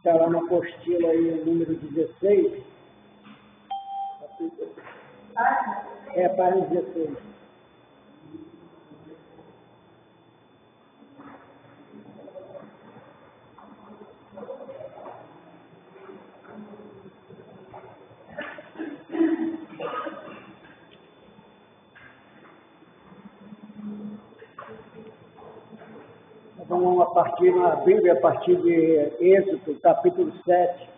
está lá na apostila aí, número 16. Página 16. Vamos a partir na Bíblia, a partir de Êxodo, capítulo 7.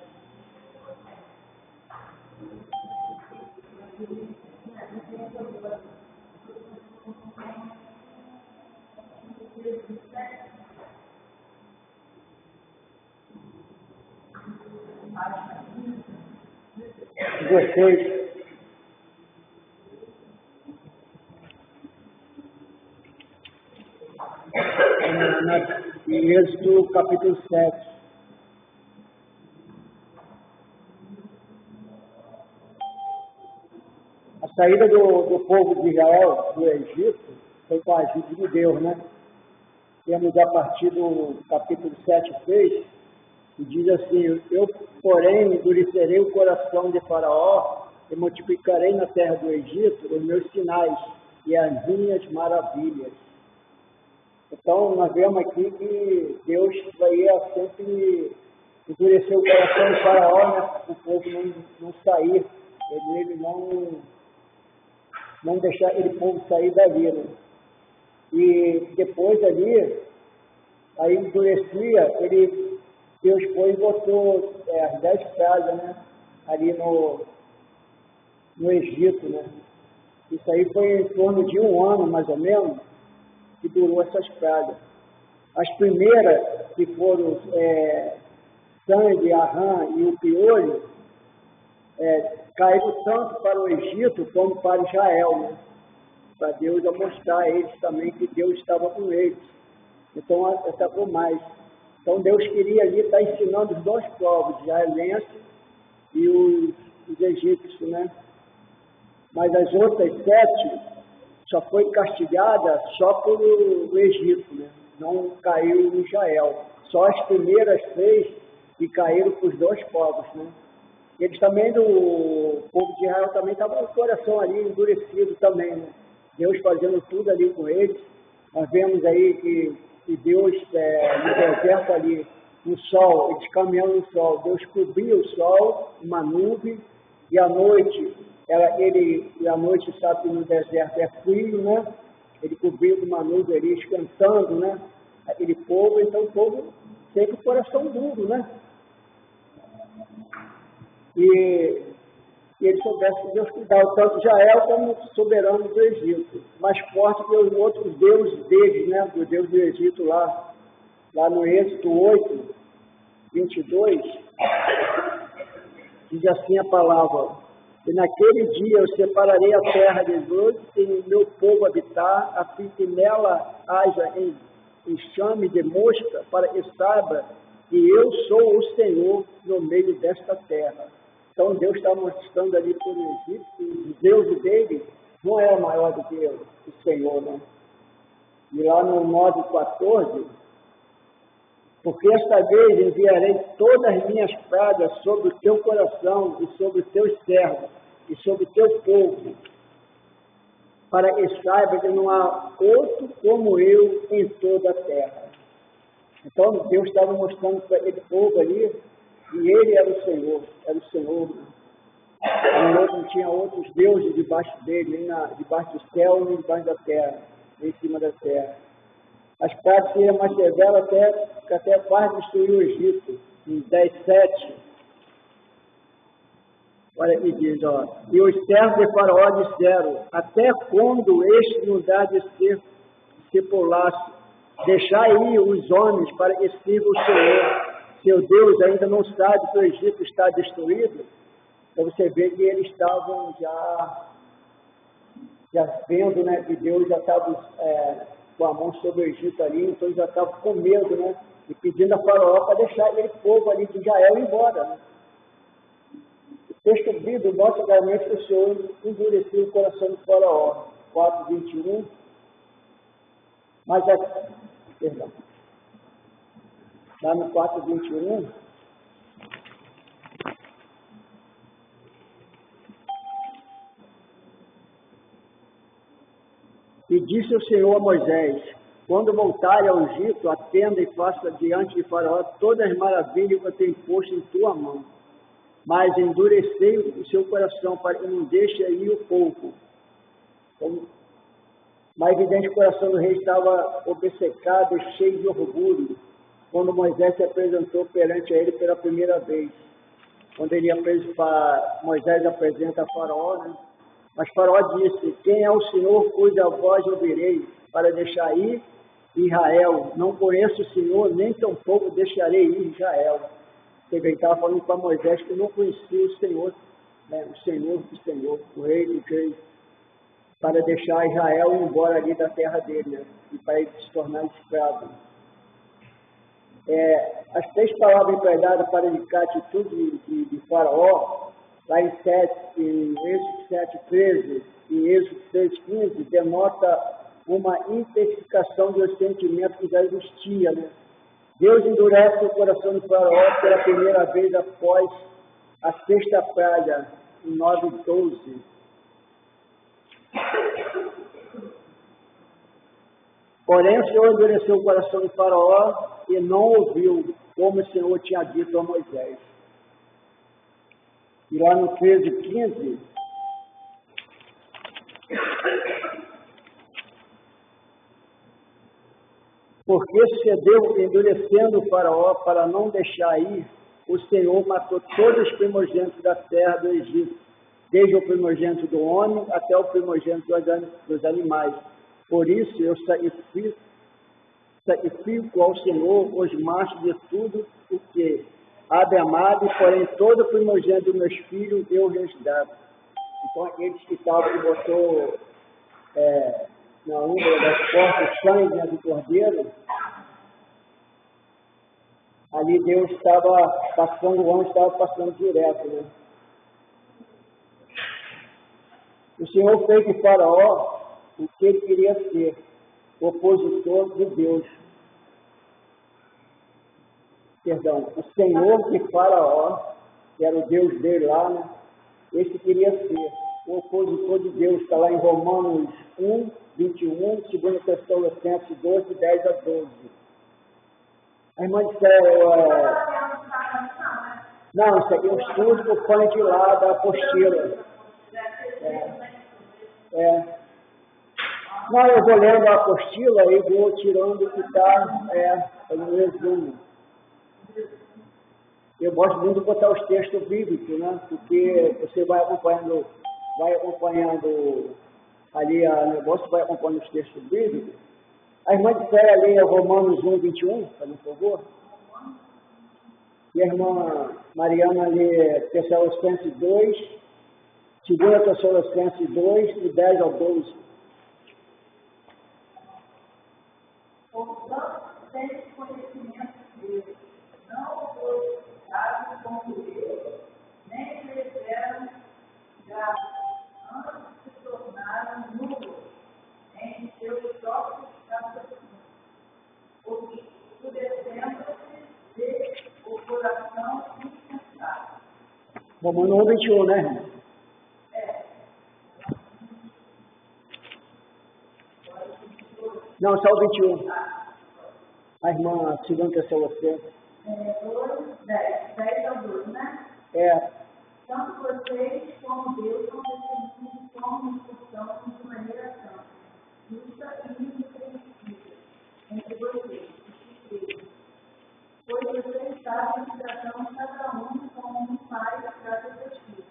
Vocês. Em Êxodo, capítulo 7. A saída do povo de Israel do Egito foi com a ajuda de Deus, né? Temos a partir do capítulo 7:6, que diz assim: eu, porém, endurecerei o coração de Faraó e multiplicarei na terra do Egito os meus sinais e as minhas maravilhas. Então, nós vemos aqui que Deus ia sempre endurecer o coração de Faraó, né? O povo não sair, ele não deixar aquele povo sair dali, né? E depois ali, aí endurecia, Deus foi e botou as 10 pragas, né? Ali no Egito, né? Isso aí foi em torno de 1 ano, mais ou menos, que durou essas pragas. As primeiras, que foram sangue, a rã e o piolho, caíram tanto para o Egito como para Israel, né? Para Deus mostrar a eles também que Deus estava com eles. Então, atacou mais. Então, Deus queria ali estar ensinando os dois povos, os israelenses e os egípcios, né? Mas as outras 7 só foi castigada só pelo Egito, né? Não caiu em Israel. Só as primeiras 3 que caíram para os dois povos, né? Eles também, o povo de Israel também estava com o coração ali endurecido também, né? Deus fazendo tudo ali com eles. Nós vemos aí que Deus, no deserto ali, no sol, eles caminhando no sol, Deus cobria o sol, uma nuvem, e à noite, a noite, sabe que no deserto é frio, né? Ele cobriu de uma nuvem ali, esquentando, né? Aquele povo, então o povo sempre com o coração duro, né? E ele soubesse que Deus cuidava tanto de Israel como soberano do Egito, mais forte que os outros deuses deles, né? Do Deus do Egito lá no Êxodo 8:22, diz assim a palavra: e naquele dia eu separarei a terra de Deus e o meu povo habitar, a fim que nela haja enxame de mosca, para que saiba que eu sou o Senhor no meio desta terra. Então Deus está mostrando ali para o Egito que os deuses dele não era maior do que o Senhor, né? E lá no 9:14, porque esta vez enviarei todas as minhas pragas sobre o teu coração e sobre os teus servos e sobre o teu povo, para que saiba que não há outro como eu em toda a terra. Então Deus estava mostrando para aquele povo ali e ele era o Senhor, não tinha outros deuses debaixo dele, nem debaixo do céu, nem debaixo da terra, nem em cima da terra. As pragas seriam mais severas até quase destruir o Egito, em 10:7. Olha aqui diz, ó: e os servos de Faraó disseram: até quando este nos há de se polasse? Deixai aí os homens para que sirvam o Senhor. Seu Deus ainda não sabe que o Egito está destruído? Então você vê que eles estavam já vendo, né, que Deus já estava com a mão sobre o Egito ali, então já estavam com medo, né, e pedindo a Faraó para deixar aquele povo ali de Israel ir embora, né. O texto bíblico mostra claramente que o Senhor endureceu o coração do Faraó, 4:21, mas perdão. Lá no 4:21, disse o Senhor a Moisés: quando voltares ao Egito, atenda e faça diante de Faraó todas as maravilhas que eu tenho posto em tua mão. Mas endurecei o seu coração para que não deixe ir o povo. Mas evidente o coração do rei estava obcecado e cheio de orgulho, quando Moisés se apresentou perante ele pela primeira vez. Quando Moisés apresenta a Faraó, né? Mas Faraó disse: quem é o Senhor cuja voz ouvirei para deixar ir Israel? Não conheço o Senhor, nem tampouco deixarei ir Israel. Ele estava falando para Moisés que não conhecia o Senhor, né? O Senhor do Senhor, o Rei dos Reis, para deixar Israel ir embora ali da terra dele, né? E para ele se tornar escravo. As 3 palavras empregadas para indicar a atitude de Faraó, lá em Êxodo 7:13 e Êxodo 6:15, denota uma intensificação dos sentimentos que já existia, né? Deus endurece o coração de Faraó pela primeira vez após a 6ª praga, em 9:12. Porém, o Senhor endureceu o coração de Faraó e não ouviu, como o Senhor tinha dito a Moisés. E lá no 13:15, porque cedeu endurecendo o Faraó para não deixar ir, o Senhor matou todos os primogênitos da terra do Egito, desde o primogênito do homem até o primogênito dos animais. Por isso eu sacrifico ao Senhor os machos de tudo o que há de amado, e porém todo primogênito dos meus filhos eu resgato. Então aqueles que botou na umbra das portas sangue, né, do cordeiro, ali Deus estava passando, o anjo estava passando direto, né? O Senhor fez de Faraó o que ele queria ser, opositor de Deus. Perdão, o Senhor de Faraó, que era o Deus dele lá, né? Esse queria ser o opositor de Deus, está lá em Romanos 1:21, 2 Tessalonicenses 2, 10-12. A irmã disseram, não, isso aqui é um estudo do punch lá da apostila. Não, eu vou lendo a apostila e vou tirando o que está no resumo. Eu gosto muito de botar os textos bíblicos, né? Porque você vai acompanhando ali a negócio, vai acompanhando os textos bíblicos. A irmã disser ali Romanos 1:21, por favor. E a irmã Mariana ali Tessalonicenses 2, 2 Tessalonicenses 2, de 10-12. Portanto, tem conhecimento de Deus, não foi dado como Deus, nem fizeram graça, antes se tornaram nulos em seus próprios raciocínios, obedecendo-se de o coração insensato. Romanos 1:21, né, irmã? Não, só o 21. A irmã 2 Tessalonicenses. 2, 10-12, né? Tanto vocês como Deus são definidos como instrução de maneira santa, justa e irrepreensível entre vocês, os que pois vocês sabem que tratamos cada um como um pai trata seus filhos,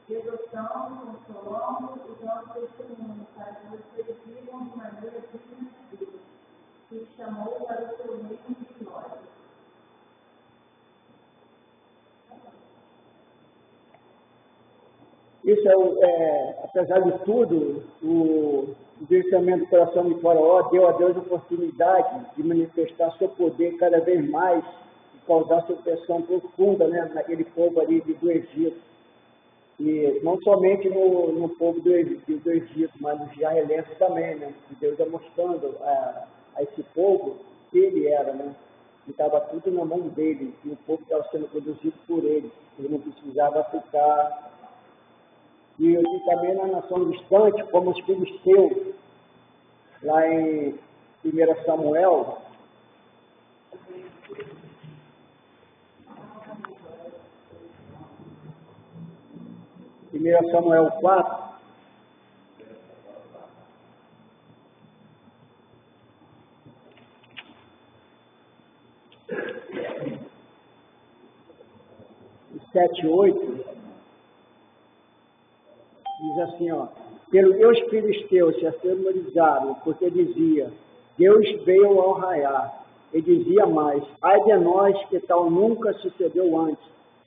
de adoção, consolando, usando testemunho para que vocês vivam de maneira digna de Deus, que os chamou para o seu reino de glória. Isso apesar de tudo, o direcionamento do coração de Faraó deu a Deus a oportunidade de manifestar seu poder cada vez mais e causar sua pressão profunda, né, naquele povo ali do Egito. E não somente no povo do Egito, mas nos israelenses também, né? Que Deus está mostrando a esse povo que ele era, né? E estava tudo na mão dele, e o povo estava sendo produzido por ele. Ele não precisava ficar. E também na nação distante, como os filisteus, lá em 1 Samuel, Primeira Samuel 4, sete, 8, diz assim, ó, pelos meus filisteus se atemorizaram, porque dizia, Deus veio ao raiar, e dizia mais, ai de nós que tal nunca sucedeu antes,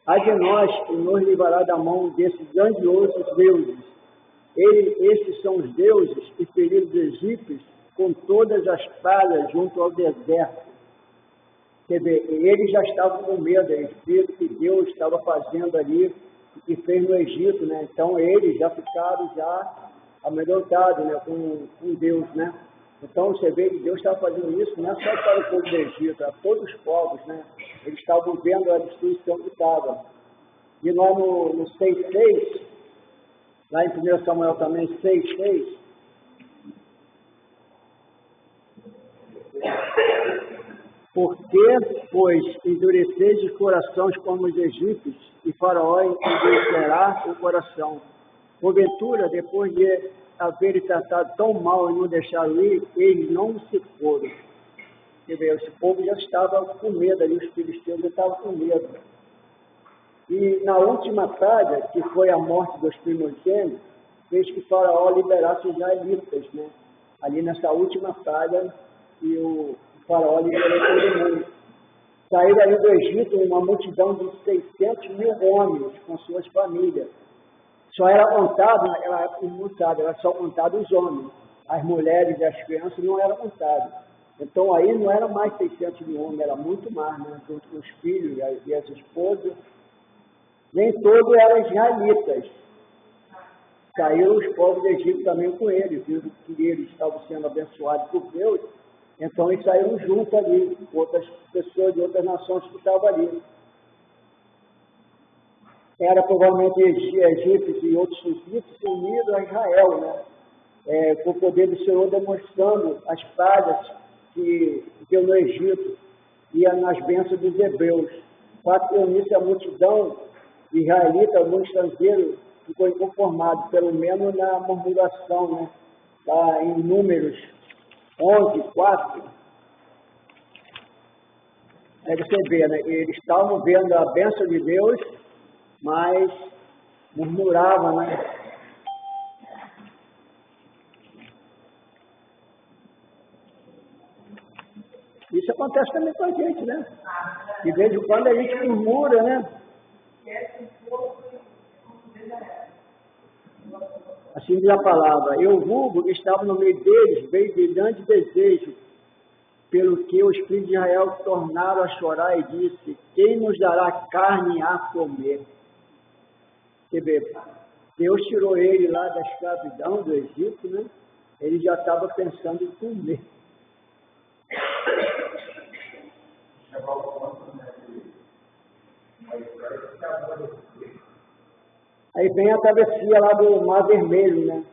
ai de nós que nos livrará da mão desses grandiosos deuses. Esses são os deuses que feriram os egípcios com todas as pragas junto ao deserto. Quer dizer, eles já estavam com medo, eles viram que Deus estava fazendo ali o que fez no Egito, né? Então eles já ficaram amedrontados, né? com Deus, né? Então você vê que Deus estava fazendo isso não é só para o povo do Egito, para todos os povos, né? Eles estavam vendo a destruição que estava. E lá no 6:6, lá em 1 Samuel também 6:6, porque, pois, endureceis os corações como os egípcios, e Faraó endurecerá o coração. Porventura, depois de haverem tratado tão mal e não deixaram ir, eles não se foram. Quer dizer, esse povo já estava com medo ali, os filisteus já estavam com medo. E na última praga, que foi a morte dos primogênitos, fez que Faraó liberasse os israelitas, né? Ali nessa última praga, e o Faraó liberou todo mundo. Saíram ali do Egito uma multidão de 600 mil homens com suas famílias. Só era contado, naquela época não sabe, era só contado os homens. As mulheres e as crianças não eram contadas. Então aí não era mais 600 mil homens, era muito mais, né? Junto com os filhos e as esposas. Nem todos eram israelitas. Saíram os povos do Egito também com eles, viram que eles estavam sendo abençoados por Deus. Então eles saíram junto ali, outras pessoas de outras nações que estavam ali. Era provavelmente egípcios e outros egípcios unidos a Israel, né? Com o poder do Senhor demonstrando as pragas que deu no Egito e nas bênçãos dos hebreus. O fato que unisse a multidão de israelitas, alguns estrangeiros, ficou inconformado, pelo menos na murmuração, né? Lá em Números 11:4. Aí você vê, né? Eles estavam vendo a bênção de Deus, mas murmuravam, né? Isso acontece também com a gente, né? De vez em quando a gente murmura, né? Assim diz a palavra, eu vulgo que estava no meio deles, veio de grande desejo, pelo que os filhos de Israel tornaram a chorar e disse, quem nos dará carne a comer? Você vê, Deus tirou ele lá da escravidão do Egito, né? Ele já estava pensando em comer. Aí vem a travessia lá do Mar Vermelho, né?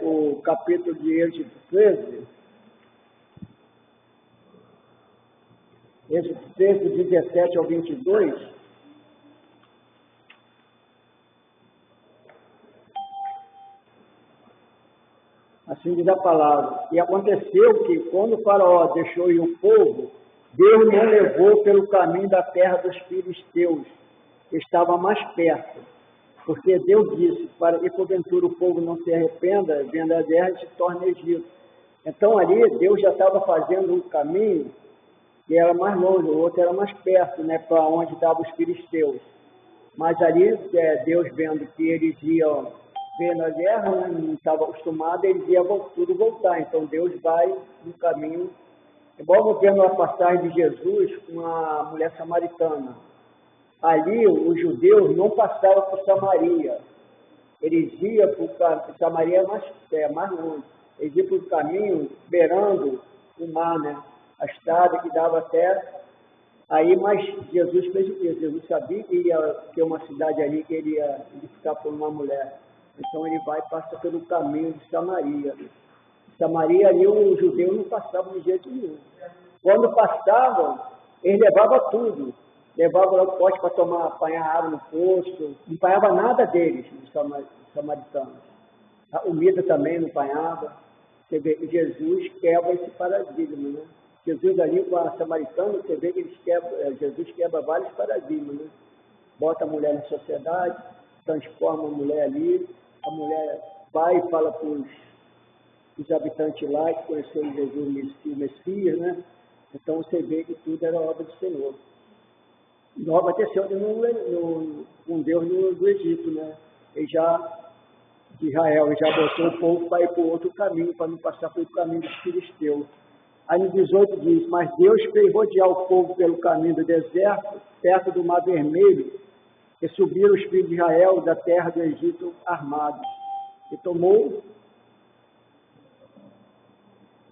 O capítulo de Êxodo 13. Êxodo 13, 17 ao 22. Assim diz a palavra. E aconteceu que, quando o Faraó deixou ir o povo, Deus não levou pelo caminho da terra dos filisteus, que estava mais perto. Porque Deus disse, para que porventura o povo não se arrependa, vendo a guerra e se torne Egito. Então ali Deus já estava fazendo um caminho que era mais longe, o outro era mais perto, né, para onde estavam os filisteus. Mas ali Deus vendo que eles iam ver na guerra, né, não estavam acostumados, eles iam tudo voltar. Então Deus vai no caminho. Igual vendo a passagem de Jesus com a mulher samaritana. Ali, os judeus não passavam por Samaria. Eles iam para Samaria mais longe. Eles iam para o caminho beirando o mar, né? A estrada que dava até aí, mas Jesus fez o quê? Jesus sabia que ia ter uma cidade ali que ele ia ficar por uma mulher. Então ele vai e passa pelo caminho de Samaria. Samaria ali os judeus não passavam de jeito nenhum. Quando passavam, eles levavam tudo. Levavam lá o pote para apanhar água no poço. Não apanhava nada deles, os samaritanos. A comida também não apanhava. Você vê, Jesus quebra esse paradigma, né? Jesus ali com a samaritana, você vê que Jesus quebra vários paradigmas, né? Bota a mulher na sociedade, transforma a mulher ali, a mulher vai e fala para os habitantes lá que conheceram Jesus, o Messias, né? Então você vê que tudo era obra do Senhor. Igual aconteceu com Deus do Egito, né? Ele de Israel, ele já botou o povo para ir para o outro caminho, para não passar pelo caminho dos filisteus. Aí no 18 diz, mas Deus fez rodear o povo pelo caminho do deserto, perto do Mar Vermelho, e subiram os filhos de Israel da terra do Egito armados. E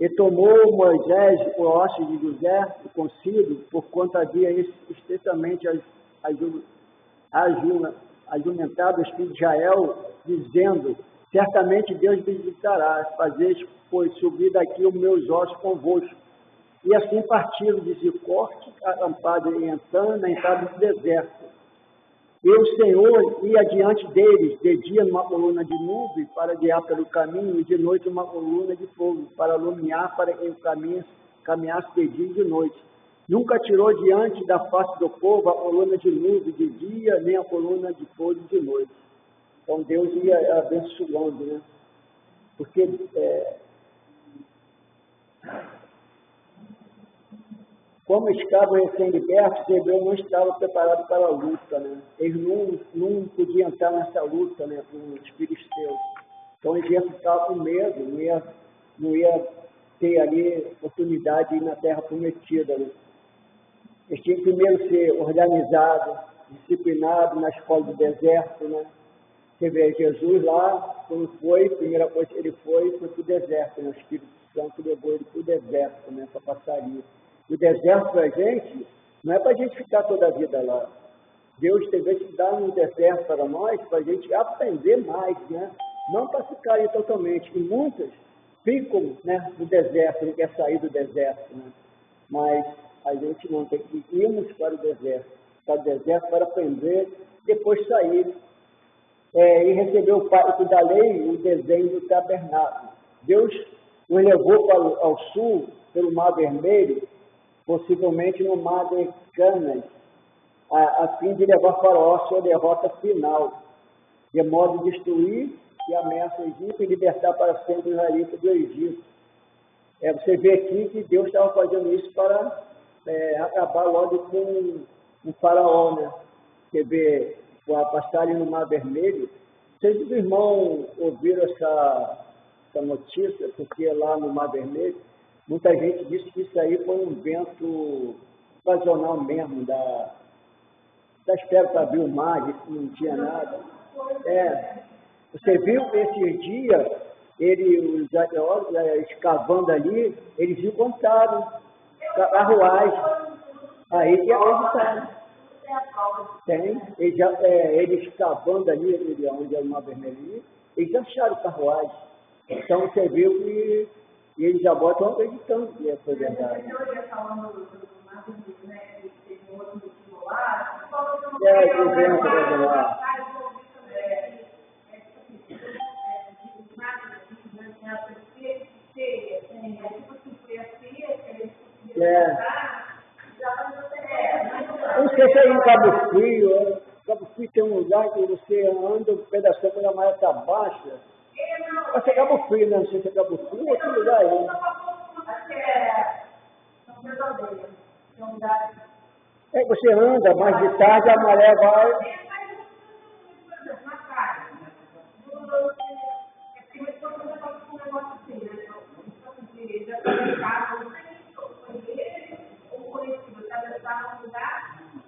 tomou Moisés o osso de José, o concido, por quanto havia estritamente argumentado os filhos de Israel, dizendo, certamente Deus visitará, fazeis, pois, subir daqui os meus ossos convosco. E assim partiram de Zicorte, acampado em Antã, na entrada do deserto. E o Senhor ia diante deles, de dia numa coluna de nuvem, para guiar pelo caminho, e de noite uma coluna de fogo, para iluminar, para que o caminho caminhasse de dia e de noite. Nunca tirou diante da face do povo a coluna de nuvem de dia, nem a coluna de fogo de noite. Então Deus ia abençoando, né? Porque como escravos recém-libertos, Hebreu não estava preparado para a luta, né? Eles não podiam entrar nessa luta, né, com os filisteus. Então eles iam ficar com medo, não ia ter ali oportunidade de ir na terra prometida, né? Eles tinham que primeiro ser organizados, disciplinados na escola do deserto, né? Você vê Jesus lá, quando foi, a primeira coisa que ele foi para o deserto, né? O Espírito Santo levou ele para o deserto, né, para passaria. O deserto para a gente, não é para a gente ficar toda a vida lá. Deus teve que dar um deserto para nós, para a gente aprender mais, né? Não para ficar aí totalmente. E muitas ficam, né, no deserto, não quer sair do deserto, né? Mas a gente não tem que irmos para o deserto para aprender, depois sair. E receber o pacto da lei, o desenho do tabernáculo. Deus nos levou ao sul, pelo Mar Vermelho, possivelmente no Mar de Canas, a fim de levar Faraó à sua derrota final, de modo de destruir e ameaça o Egito e libertar para sempre os israelitas do Egito. Você vê aqui que Deus estava fazendo isso para acabar logo com o Faraó, né? Você vê a passagem no Mar Vermelho. Vocês, os irmãos, ouviram essa notícia, porque lá no Mar Vermelho, muita gente disse que isso aí foi um vento ocasional mesmo, da espera para abrir o mar, disse que não tinha nada. Você viu esses dias, os arqueólogos escavando ali, eles encontraram carruagem. Aí que é tem, eles escavando ali, onde é o Mar Vermelho, eles acharam carruagem. Então você viu que eles já botam acreditando que é verdade. Eu ia falando do Mar Vermelho, né, que teve um outro motivo lá, o vento regular. Não sei se é em Cabo Frio. Cabo Frio tem um lugar que você anda, um pedaço quando a maré está baixa. Vai ser Cabo Frio, né? Não sei se é Cabo Frio ou outro lugar aí. Você anda, mas de tarde a maré vai.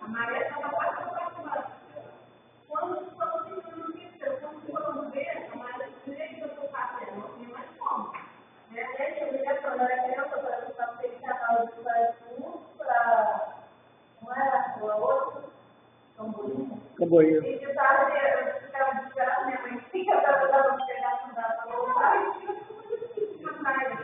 A maré estava passando para baixo. Quando ver, a maré que eu estou fazendo, não tinha mais como. Aí eu ia para a ter que tratar para não era a outra, Camboinha. E eu estava esperando minha mãe, sim, eu estava dando um pedaço da voltar e tinha tudo isso na praia.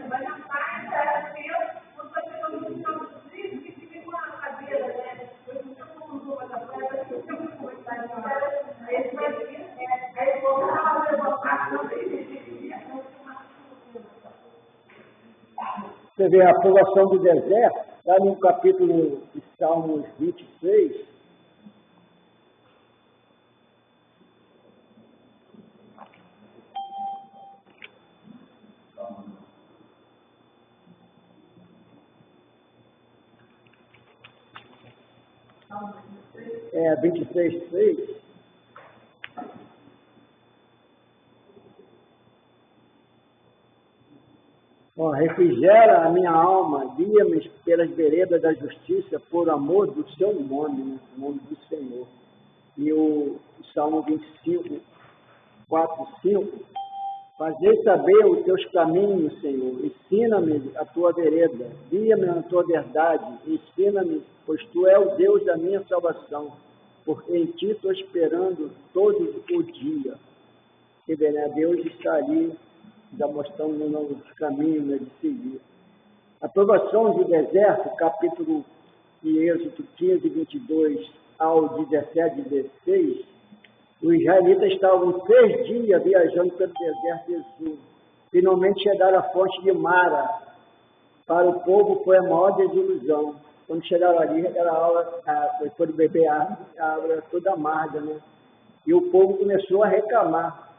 Você vê a aprovação do deserto, está no capítulo de Salmos 26. É, 23, 3. Refrigera a minha alma, guia-me pelas veredas da justiça, por amor do seu nome, né? O nome do Senhor. E o Salmo 25, 4, 5. Fazei saber os teus caminhos, Senhor, ensina-me a tua vereda, guia-me na tua verdade, ensina-me, pois tu és o Deus da minha salvação, porque em ti estou esperando todo o dia. Que bem, né? Deus está ali, já mostrando o novo caminho, né, de seguir. A aprovação do deserto, capítulo de Êxodo 15, 22 ao 17, 16, os israelitas estavam 3 dias viajando pelo deserto de Sul. Finalmente chegaram à fonte de Mara. Para o povo foi a maior desilusão. Quando chegaram ali, era foi beber água, a água era toda amarga, né? E o povo começou a reclamar.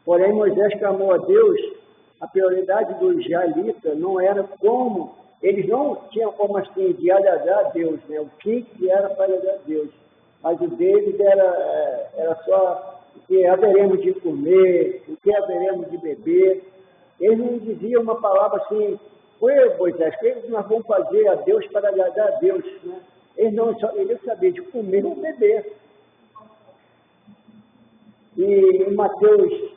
Porém, Moisés clamou a Deus. A prioridade dos israelitas não era como, eles não tinham como assim de agradar a Deus, né? O que era para agradar a Deus. Mas o deles era só o que haveremos de comer, o que haveremos de beber. Eles não diziam uma palavra assim, Moisés, o que nós vamos fazer a Deus para agradar a Deus, né? Eles sabiam de comer ou beber. E em Mateus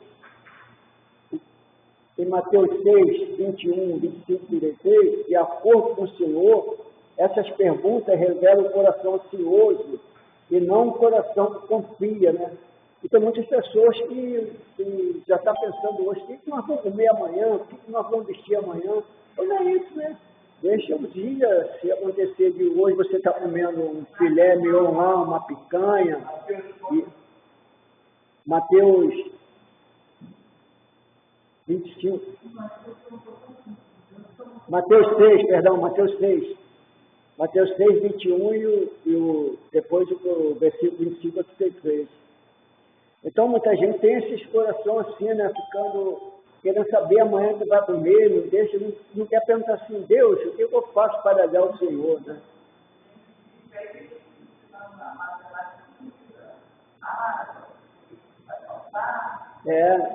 6, 21, 25 e 26, de acordo com o Senhor, essas perguntas revelam o coração ansioso e não um coração que confia, né? E tem muitas pessoas que já estão pensando hoje, o que nós vamos comer amanhã, o que nós vamos vestir amanhã. Mas não é isso, né? Deixa o dia, se acontecer de hoje você está comendo um filé mignon, uma picanha. E Mateus 25. Mateus 6, perdão, Mateus 6. Mateus 6, 21 e depois o versículo 25 a 33. Então, muita gente tem esses corações assim, né? Querendo saber amanhã que vai comer, não quer perguntar assim, Deus, o que eu faço para agradar o Senhor, né?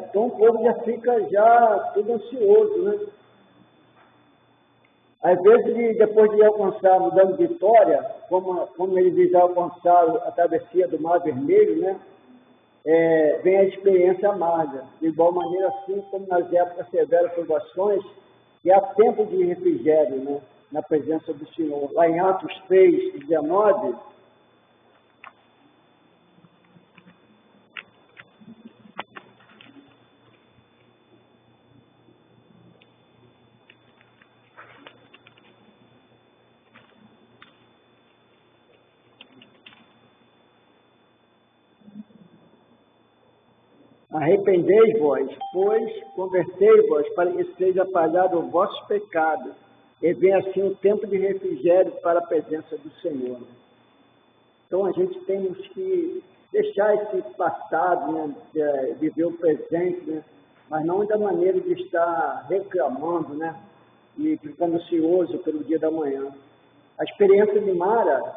Então o povo já fica tudo ansioso, né? Às vezes, depois de alcançar, dando vitória, como eles já alcançaram a travessia do Mar Vermelho, né? Vem a experiência amarga. De igual maneira, assim como nas épocas severas provações, que há tempo de refrigério, né? Na presença do Senhor. Lá em Atos 3, 19, arrependei-vos, pois convertei-vos para que seja apagado o vosso pecado, e venha assim o tempo de refrigério para a presença do Senhor. Então a gente temos que deixar esse passado, né, viver o presente, né, mas não da maneira de estar reclamando, né, e ficando ansioso pelo dia da manhã. A experiência de Mara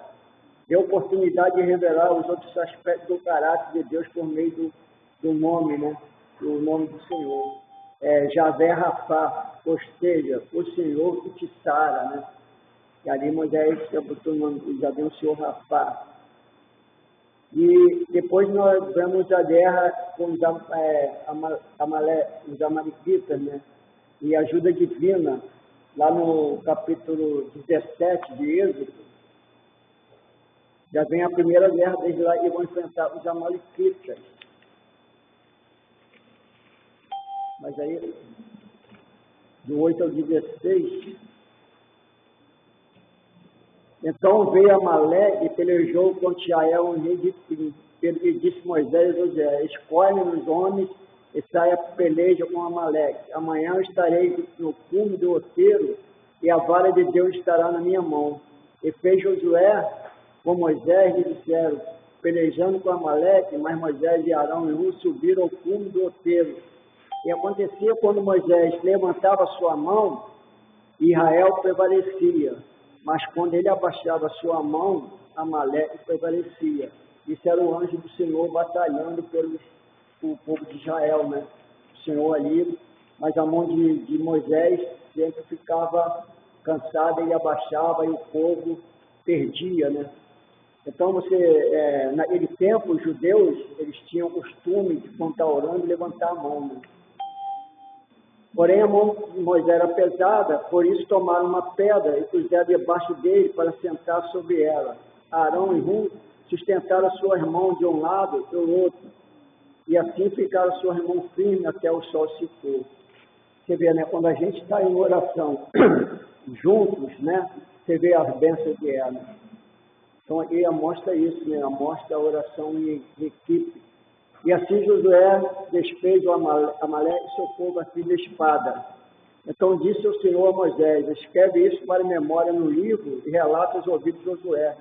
deu a oportunidade de revelar os outros aspectos do caráter de Deus por meio do nome, né? O nome do Senhor. Javé Rafá, ou seja, o Senhor que te sara, né? E ali Moisés já botou o nome, já deu o Senhor Rafá. E depois nós vemos a guerra com os Amalequitas, né? E a ajuda divina, lá no capítulo 17 de Êxodo, já vem a primeira guerra desde lá e vão enfrentar os Amalequitas. Mas aí, do 8 ao 16, então veio Amaleque e pelejou contra Israel, o rei de Tim. E disse Moisés a José, escolhe-nos homens e saia peleja com Amaleque. Amanhã eu estarei no cume do outeiro e a vara de Deus estará na minha mão. E fez Josué com Moisés e disseram, pelejando com Amaleque, mas Moisés e Arão e Hur subiram ao cume do outeiro. E acontecia quando Moisés levantava sua mão, Israel prevalecia, mas quando ele abaixava sua mão, Amaleque prevalecia. Isso era o anjo do Senhor batalhando pelo povo de Israel, né? O Senhor ali, mas a mão de Moisés sempre ficava cansada, ele abaixava e o povo perdia, né? Então, naquele tempo, os judeus, eles tinham o costume de, quando está orando, levantar a mão, né? Porém, a mão de Moisés era pesada, por isso tomaram uma pedra e puseram debaixo dele para sentar sobre ela. Arão e Hur sustentaram suas mãos de um lado e do outro, e assim ficaram suas mãos firmes até o sol se pôr. Você vê, né? Quando a gente está em oração juntos, né? Você vê as bênçãos de ela. Então, aqui mostra isso, né? Mostra a oração em equipe. E assim Josué desfez o Amaleque e seu povo a fim de espada. Então disse o Senhor a Moisés, escreve isso para memória no livro e relata aos ouvidos de Josué.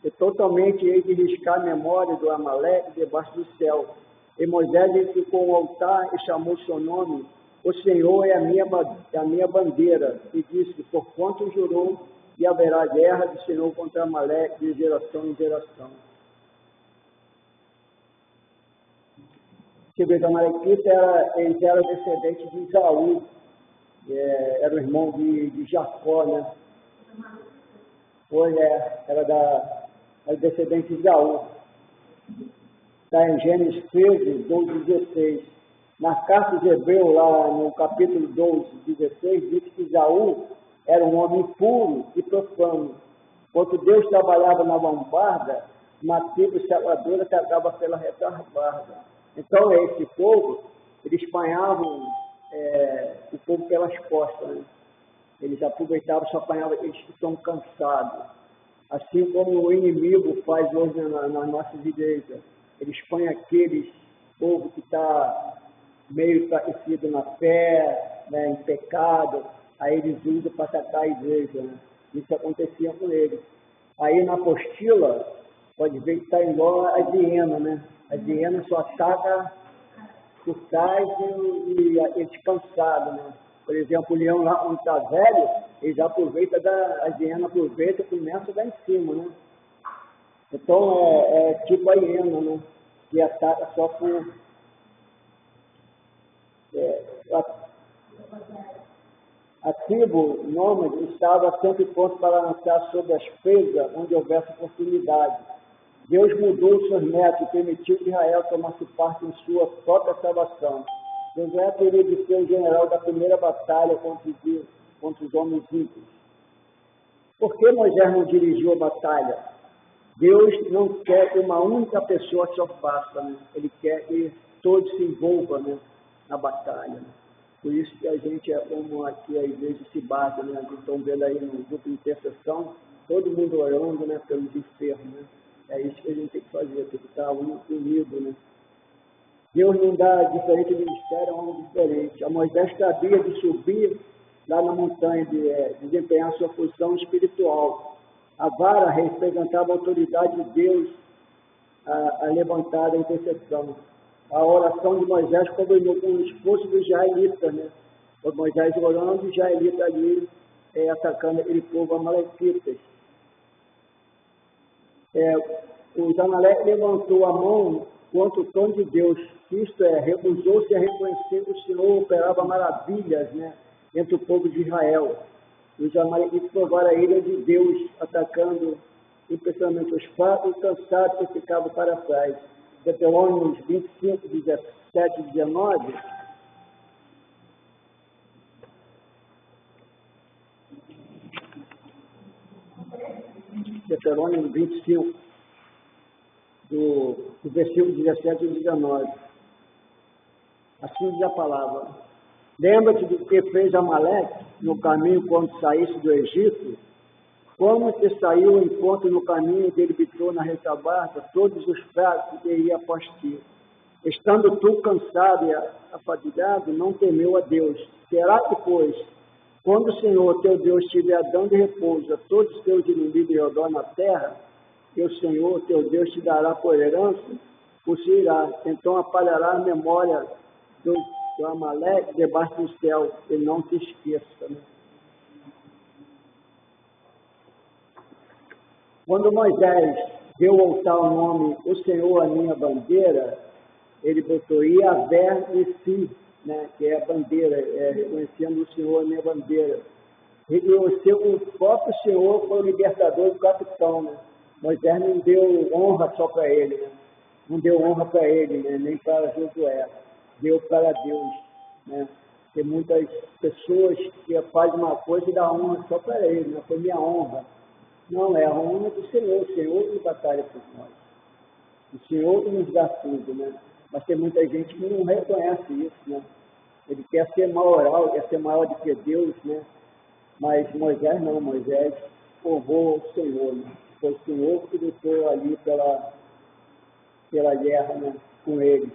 E totalmente hei de riscar a memória do Amaleque debaixo do céu. E Moisés edificou um altar e chamou seu nome. O Senhor é a minha bandeira. E disse, porquanto jurou, e haverá guerra do Senhor contra Amaleque de geração em geração. Você vê que Amalequita eles eram descendentes de Isaú, era o irmão de Jacó, né? Era descendente de Isaú. Está em Gênesis 13, 12 e 16. Na carta de Hebreu, lá no capítulo 12, 16, diz que Isaú era um homem puro e profano. Quando Deus trabalhava na vanguarda, uma tribo salvadora tragava pela retaguarda. Então, esse povo, eles apanhavam o povo pelas costas, né? Eles aproveitavam, só apanhavam, eles estão cansados. Assim como o inimigo faz hoje nas nossas igrejas. Eles põem aqueles povo que está meio enfraquecido na fé, né, em pecado, aí eles usam para atacar a igreja, né? Isso acontecia com eles. Aí na apostila, pode ver que está igual a hiena, né? A hiena só ataca por trás e eles cansados, né? Por exemplo, o leão lá, quando está velho, eles aproveitam, a hiena aproveita e começa a dar em cima, né? Então, é tipo a hiena, né? Que ataca só por... A tribo nômade estava sempre pronto para lançar sobre as presas onde houvesse oportunidade. Deus mudou os seus métodos e permitiu que Israel tomasse parte em sua própria salvação. Josué teria de ser o general da primeira batalha contra os homens ímpios. Por que Moisés não dirigiu a batalha? Deus não quer que uma única pessoa só faça, né? Ele quer que todos se envolvam, né, na batalha. Né? Por isso que a gente, como aqui a igreja se bate, né? Vocês estão vendo aí no grupo de intercessão, todo mundo orando, né, pelos enfermos, né? É isso que a gente tem que fazer, tem que estar unido, né? Deus não dá diferente ministério a um diferente. A Moisés cabia de subir lá na montanha, de desempenhar sua função espiritual. A vara representava a autoridade de Deus a levantar a intercessão. A oração de Moisés combinou com o esforço dos israelitas, né? O Moisés orando, os israelitas ali atacando aquele povo amalequitas. O Amaleque levantou a mão contra o trono de Deus, isto é, recusou-se a reconhecer que o Senhor operava maravilhas, né, entre o povo de Israel. Os amalequitas provaram a ira de Deus, atacando impressionamente os fracos e cansados que ficavam para trás. Deuteronômio 25, 17 e 19. Deuteronômio 25, do versículo 17 e 19. Assim diz a palavra. Lembra-te do que fez Amaleque no caminho quando saísse do Egito? Como te saiu ao encontro no caminho e debitou na retaguarda todos os fracos que ia após ti. Estando tu cansado e afadigado, não temeu a Deus. Será que, pois, Quando o Senhor, teu Deus, estiver dando repouso a todos os teus inimigos ao redor na terra, que o Senhor, teu Deus, te dará por herança, possuirá. Então apalhará a memória do Amaleque debaixo do céu, e não te esqueça. Né? Quando Moisés deu voltar o nome O Senhor, a minha bandeira, ele botou Iavé e Si, né, que é a bandeira, reconhecendo o Senhor, a minha bandeira. E o próprio Senhor foi o libertador do capitão. Né? Moisés não deu honra só para ele, né? Não deu honra para ele, né? Nem para Josué, deu para Deus. Né? Tem muitas pessoas que fazem uma coisa e dão honra só para ele, não foi minha honra. Não, é a honra do Senhor, o Senhor que batalha por nós. O Senhor que nos dá tudo, né? Mas tem muita gente que não reconhece isso, né? Ele quer ser maioral, quer ser maior do que Deus, né? Mas Moisés não, Moisés honrou o Senhor, né? Foi o Senhor que lutou ali pela guerra, né? Com eles.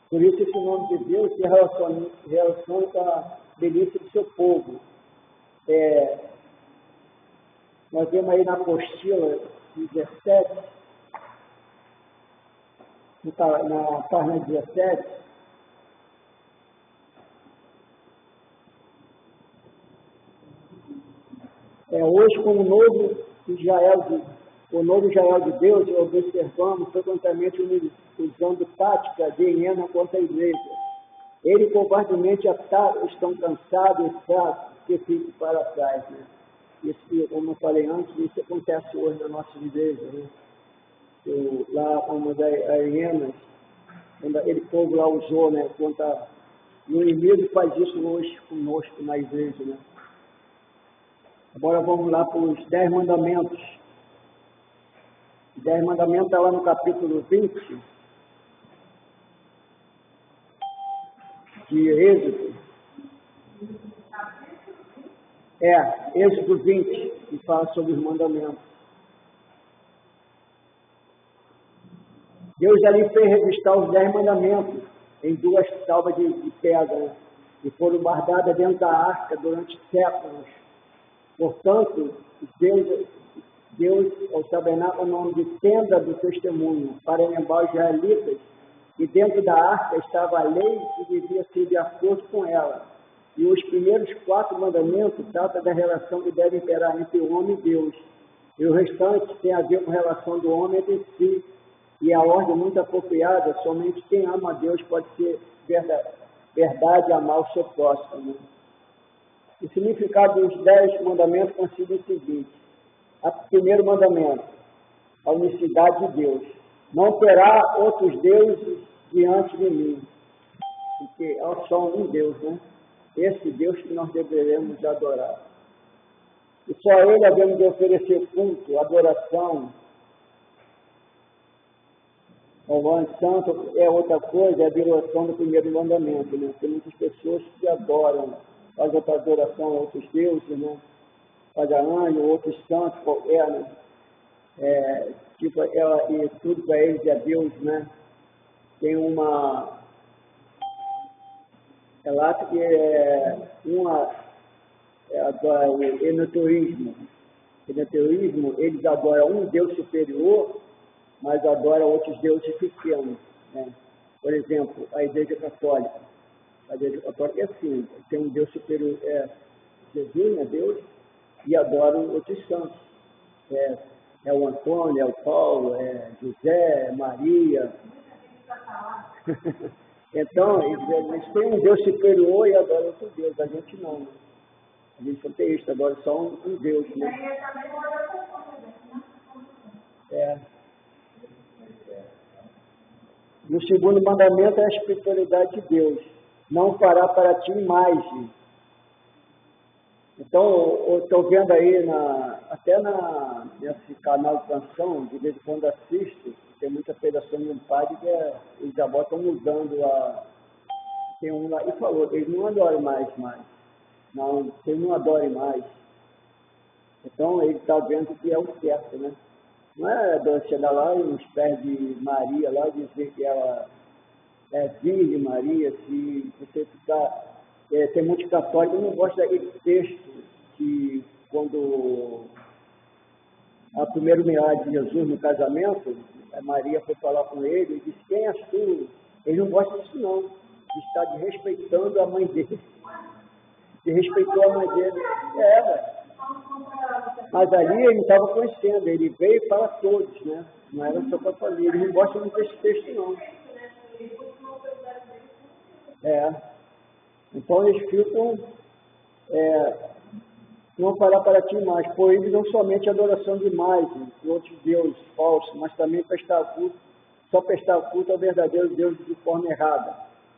Por isso esse nome de Deus se relaciona com a delícia do seu povo. Nós vemos aí na apostila 17, na página 17, hoje com o novo Israel de Deus, observamos frequentemente usando tática de hiena contra a igreja. Ele covardemente estão cansados e fracos que ficam para trás. Né? Isso, como eu falei antes, isso acontece hoje na nossa igreja. Né? Lá, como as hienas, aquele povo lá usou, né? Contra o inimigo faz isso hoje conosco na igreja. Né? Agora vamos lá para os 10 mandamentos. Os 10 mandamentos está lá no capítulo 20 de Êxodo. Êxodo 20, que fala sobre os mandamentos. Deus ali fez registrar os 10 mandamentos em 2 tábuas de pedra, e foram guardadas dentro da arca durante séculos. Portanto, Deus, ao tabernáculo, o nome de tenda do testemunho, para lembrar os israelitas que dentro da arca estava a lei que devia ser de acordo com ela. E os primeiros 4 mandamentos tratam da relação que deve imperar entre o homem e Deus. E o restante tem a ver com a relação do homem entre si. E a ordem muito apropriada, somente quem ama a Deus pode ser verdade amar o seu próximo. O significado dos 10 mandamentos consiste no seguinte: o primeiro mandamento, a unicidade de Deus. Não terá outros deuses diante de mim, porque há só um Deus, né? Esse Deus que nós deveremos adorar. E só a Ele havemos de oferecer culto, adoração. O santo é outra coisa, é a violação do primeiro mandamento, né? Tem muitas pessoas que adoram, fazem outra adoração a outros deuses, né? Pagano, outros santos qualquer, né? E tudo para eles é Deus, né? Tem uma relato que o enoteísmo. O enoteísmo, eles adoram um Deus superior, mas adoram outros deuses pequenos. Né? Por exemplo, a Igreja Católica. A Igreja Católica é assim, tem um Deus superior, Jesus, né, Deus, e adoram outros santos. É o Antônio, é o Paulo, é José, é Maria. Então, eles têm um Deus superior e adoram outro Deus. A gente não. Né? A gente não tem isso, adora só um Deus. Né? No segundo mandamento é a espiritualidade de Deus. Não fará para ti imagem. Então, eu estou vendo aí, nesse canal de canção, de vez em quando assisto, tem muita pregação de um padre que eles já botam mudando tem um lá e falou, eles não adoram mais. Não, eles não adorem mais. Então, ele está vendo que é o certo, né? Não é chegar lá e nos pés de Maria lá dizer que ela é virgem Maria, se você ficar Tem muitos católicos que não gostam daquele texto que, quando a primeiro milagre de Jesus no casamento, a Maria foi falar com ele e disse: quem és tu? Ele não gosta disso, não. Ele está desrespeitando a mãe dele. Desrespeitou a mãe dele. Mas ali ele estava conhecendo, ele veio para todos, né? Não era só para a família. Eles não gostam muito desse texto, não. Então eles ficam, não fará para ti mais, proíbe não somente a adoração de imagens e outros deuses falsos, mas também prestar culto, só prestar culto ao verdadeiro Deus de forma errada.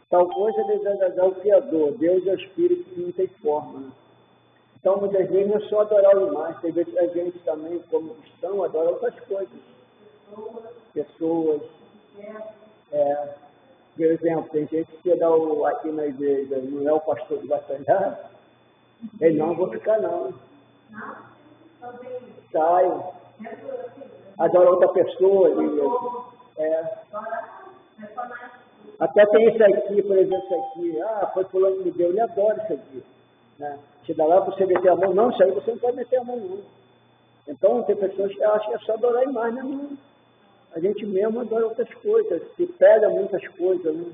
Tal coisa é desagradar o Criador. Deus é o Espírito que não tem forma. Né? Então, muitas vezes, não é só adorar o imagem, tem vezes a gente também, como cristão, adora outras coisas. Pessoas. Por exemplo, tem gente que dá aqui na igreja, não é o pastor que vai sair, ele não vou ficar não. Saio. Adora outra pessoa. Até tem isso aqui, por exemplo, isso aqui. Foi fulano que me deu, ele adora isso aqui. Né? Te dá lá para você meter a mão, não, isso aí você não pode meter a mão não. Então tem pessoas que acham que é só adorar a imagem, não. A gente mesmo adora outras coisas, se pega muitas coisas, né?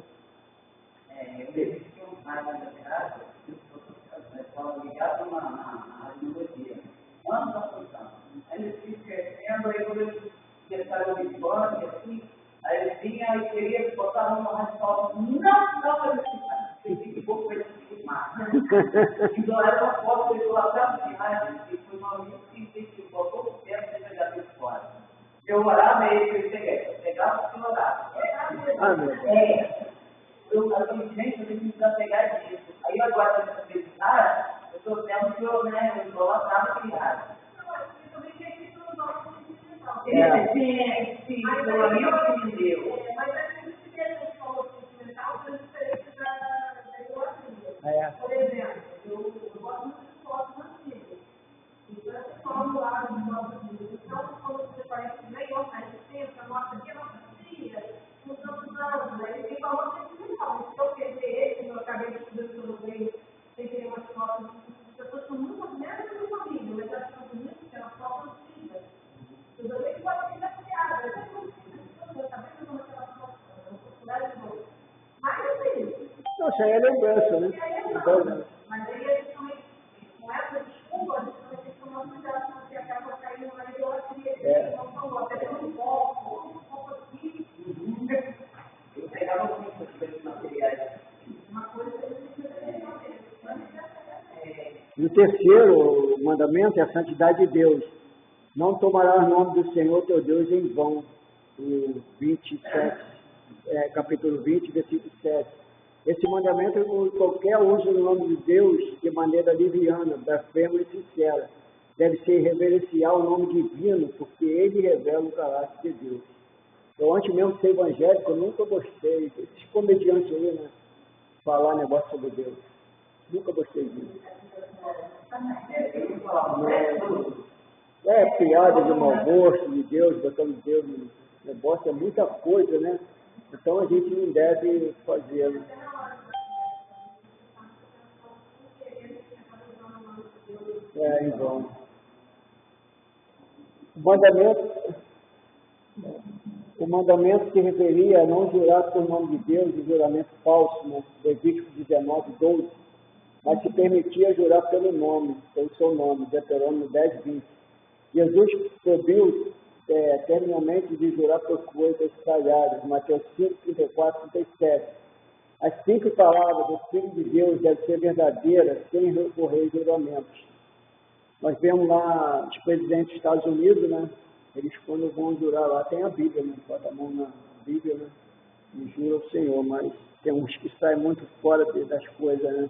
Eu vejo que um pai na verdade, eu ligado na arqueologia. Anos da função. Aí eles ficam crescendo, aí quando eles começaram a Libânia, assim, aí eles vinham e queriam botar uma resposta, não ele ficou com esse mar. Então era uma foto de doação de imagem, que foi uma amiga que botou o tempo de pegar isso fora. Eu orava e ele pegava e orava. Eu falei, gente, eu preciso pegar isso. Aí agora, nessa acreditar, eu estou vendo que eu estava criado. Sim, pelo amigo que me deu. Mas a gente falou sentimental, é diferente da idolatria. Por exemplo, eu gosto muito de fotos antigas. Então, eu falo lá de fotos antigas. Então, quando você conhece melhor, mais tempo, mostra que é nossa filha, com tantos anos, aí tem valor sentimental. Se eu perder ele, eu acabei de estudar que eu não veio, sem ter umas fotos, as pessoas são muito admiradas da família, mas elas são bonitas, porque elas são antigas. Tudo bem que pode ser criada, mas é como se eu sabia como aquela foto, mas assim. Não, isso aí é lembrança, né? Mas aí a gente também, com essa desculpa, a gente também tem que tomar cuidado, porque acaba caindo na idolatria. Não falou, até tem um pouco aqui. Eu pegava muitas coisas materiais. Uma coisa que a gente E o terceiro mandamento é a santidade de Deus. Não tomarás o nome do Senhor teu Deus em vão. O 27, capítulo 20, versículo 7. Esse mandamento é qualquer uso do nome de Deus de maneira liviana, blasfema e sincera. Deve ser reverenciar o nome divino, porque ele revela o caráter de Deus. Eu, antes mesmo de ser evangélico, eu nunca gostei. Esses comediantes aí, né? Falar negócio sobre Deus. Nunca gostei disso. Piada de mau gosto de Deus, botando Deus no negócio, é muita coisa, né? Então a gente não deve fazer. Em vão. O mandamento se referia a não jurar por nome de Deus, de juramento falso, né? Levítico 19, 12. Mas se permitia jurar pelo nome, pelo seu nome, Deuteronômio 10, 20. Jesus proibiu terminamente de jurar por coisas sagradas, Mateus 5, 34, 37. As 5 palavras do Filho de Deus devem ser verdadeiras, sem recorrer a juramentos. Nós vemos lá os presidentes dos Estados Unidos, né? Eles, quando vão jurar lá, tem a Bíblia, né? Bota a mão na Bíblia, né? E jura ao Senhor, mas tem uns que saem muito fora das coisas, né?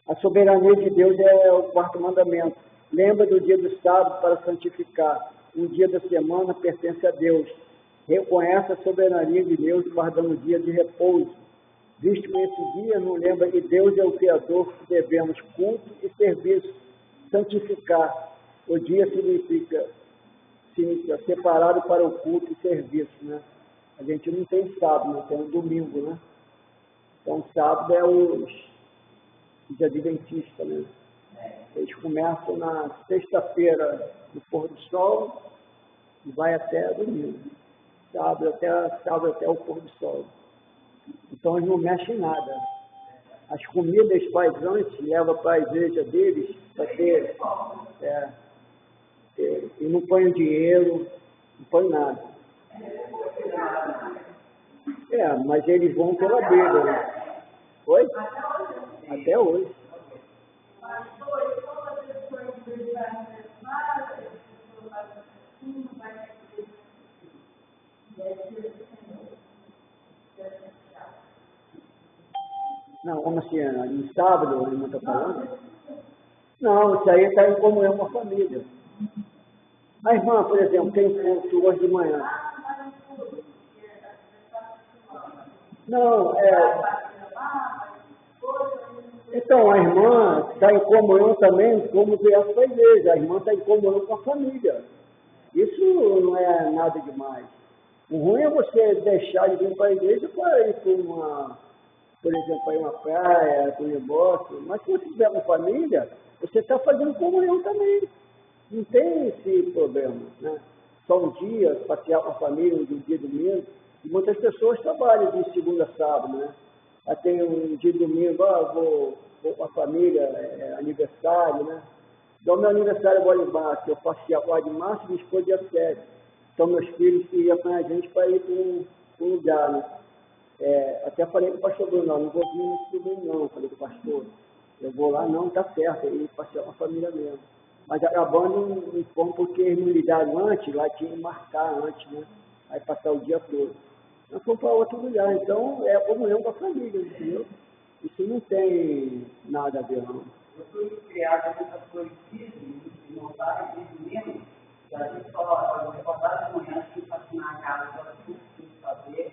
A soberania de Deus é o 4º mandamento. Lembra do dia do sábado para santificar. Um dia da semana pertence a Deus. Reconhece a soberania de Deus guardando o dia de repouso. Visto que esse dia não lembra que Deus é o Criador, que devemos culto e serviço. Santificar. O dia significa separado para o culto e serviço, né? A gente não tem sábado, não tem um domingo, né? Então sábado é os adventistas, né? Eles começam na sexta-feira do pôr do sol e vai até domingo, sábado até o pôr do sol. Então eles não mexem em nada. As comidas eles fazem antes, levam para a igreja deles, para ter, e não põem dinheiro, não põem nada. Mas eles vão pela Bíblia, né? Oi? Até hoje. Não, como assim? No sábado, a irmã está falando? Não, isso aí está em comunhão com a família. A irmã, por exemplo, tem culto hoje de manhã. Não, Então, a irmã está em comunhão também, como viesse para a igreja. A irmã está em comunhão com a família. Isso não é nada demais. O ruim é você deixar de vir para a igreja para ir para por exemplo, para ir uma praia, para um negócio. Mas se você estiver com família, você está fazendo comunhão também. Não tem esse problema, né? Só um dia, passear com a família, um dia domingo. E muitas pessoas trabalham de segunda a sábado, né? Aí tem um dia domingo, vou com a família, aniversário, né? Então, meu aniversário agora em março, eu faço dia 4 de março, minha esposa dia 7. Então, meus filhos iam com a gente para ir para um lugar, né? Até falei com o pastor Bruno, não vou vir nesse domingo não, falei com o pastor. Eu vou lá, não, tá certo, aí passear com a família mesmo. Mas acabando não fomos porque eles não ligaram antes, lá tinha que marcar antes, né? Aí passar o dia todo. Nós fomos para outro lugar, então é a comunhão com a família, entendeu? Isso não tem nada a ver, não. Eu fui criado com essas coisas e montar e mesmo, e a gente só recordar de manhã que faxinar a casa, que ela tinha que fazer,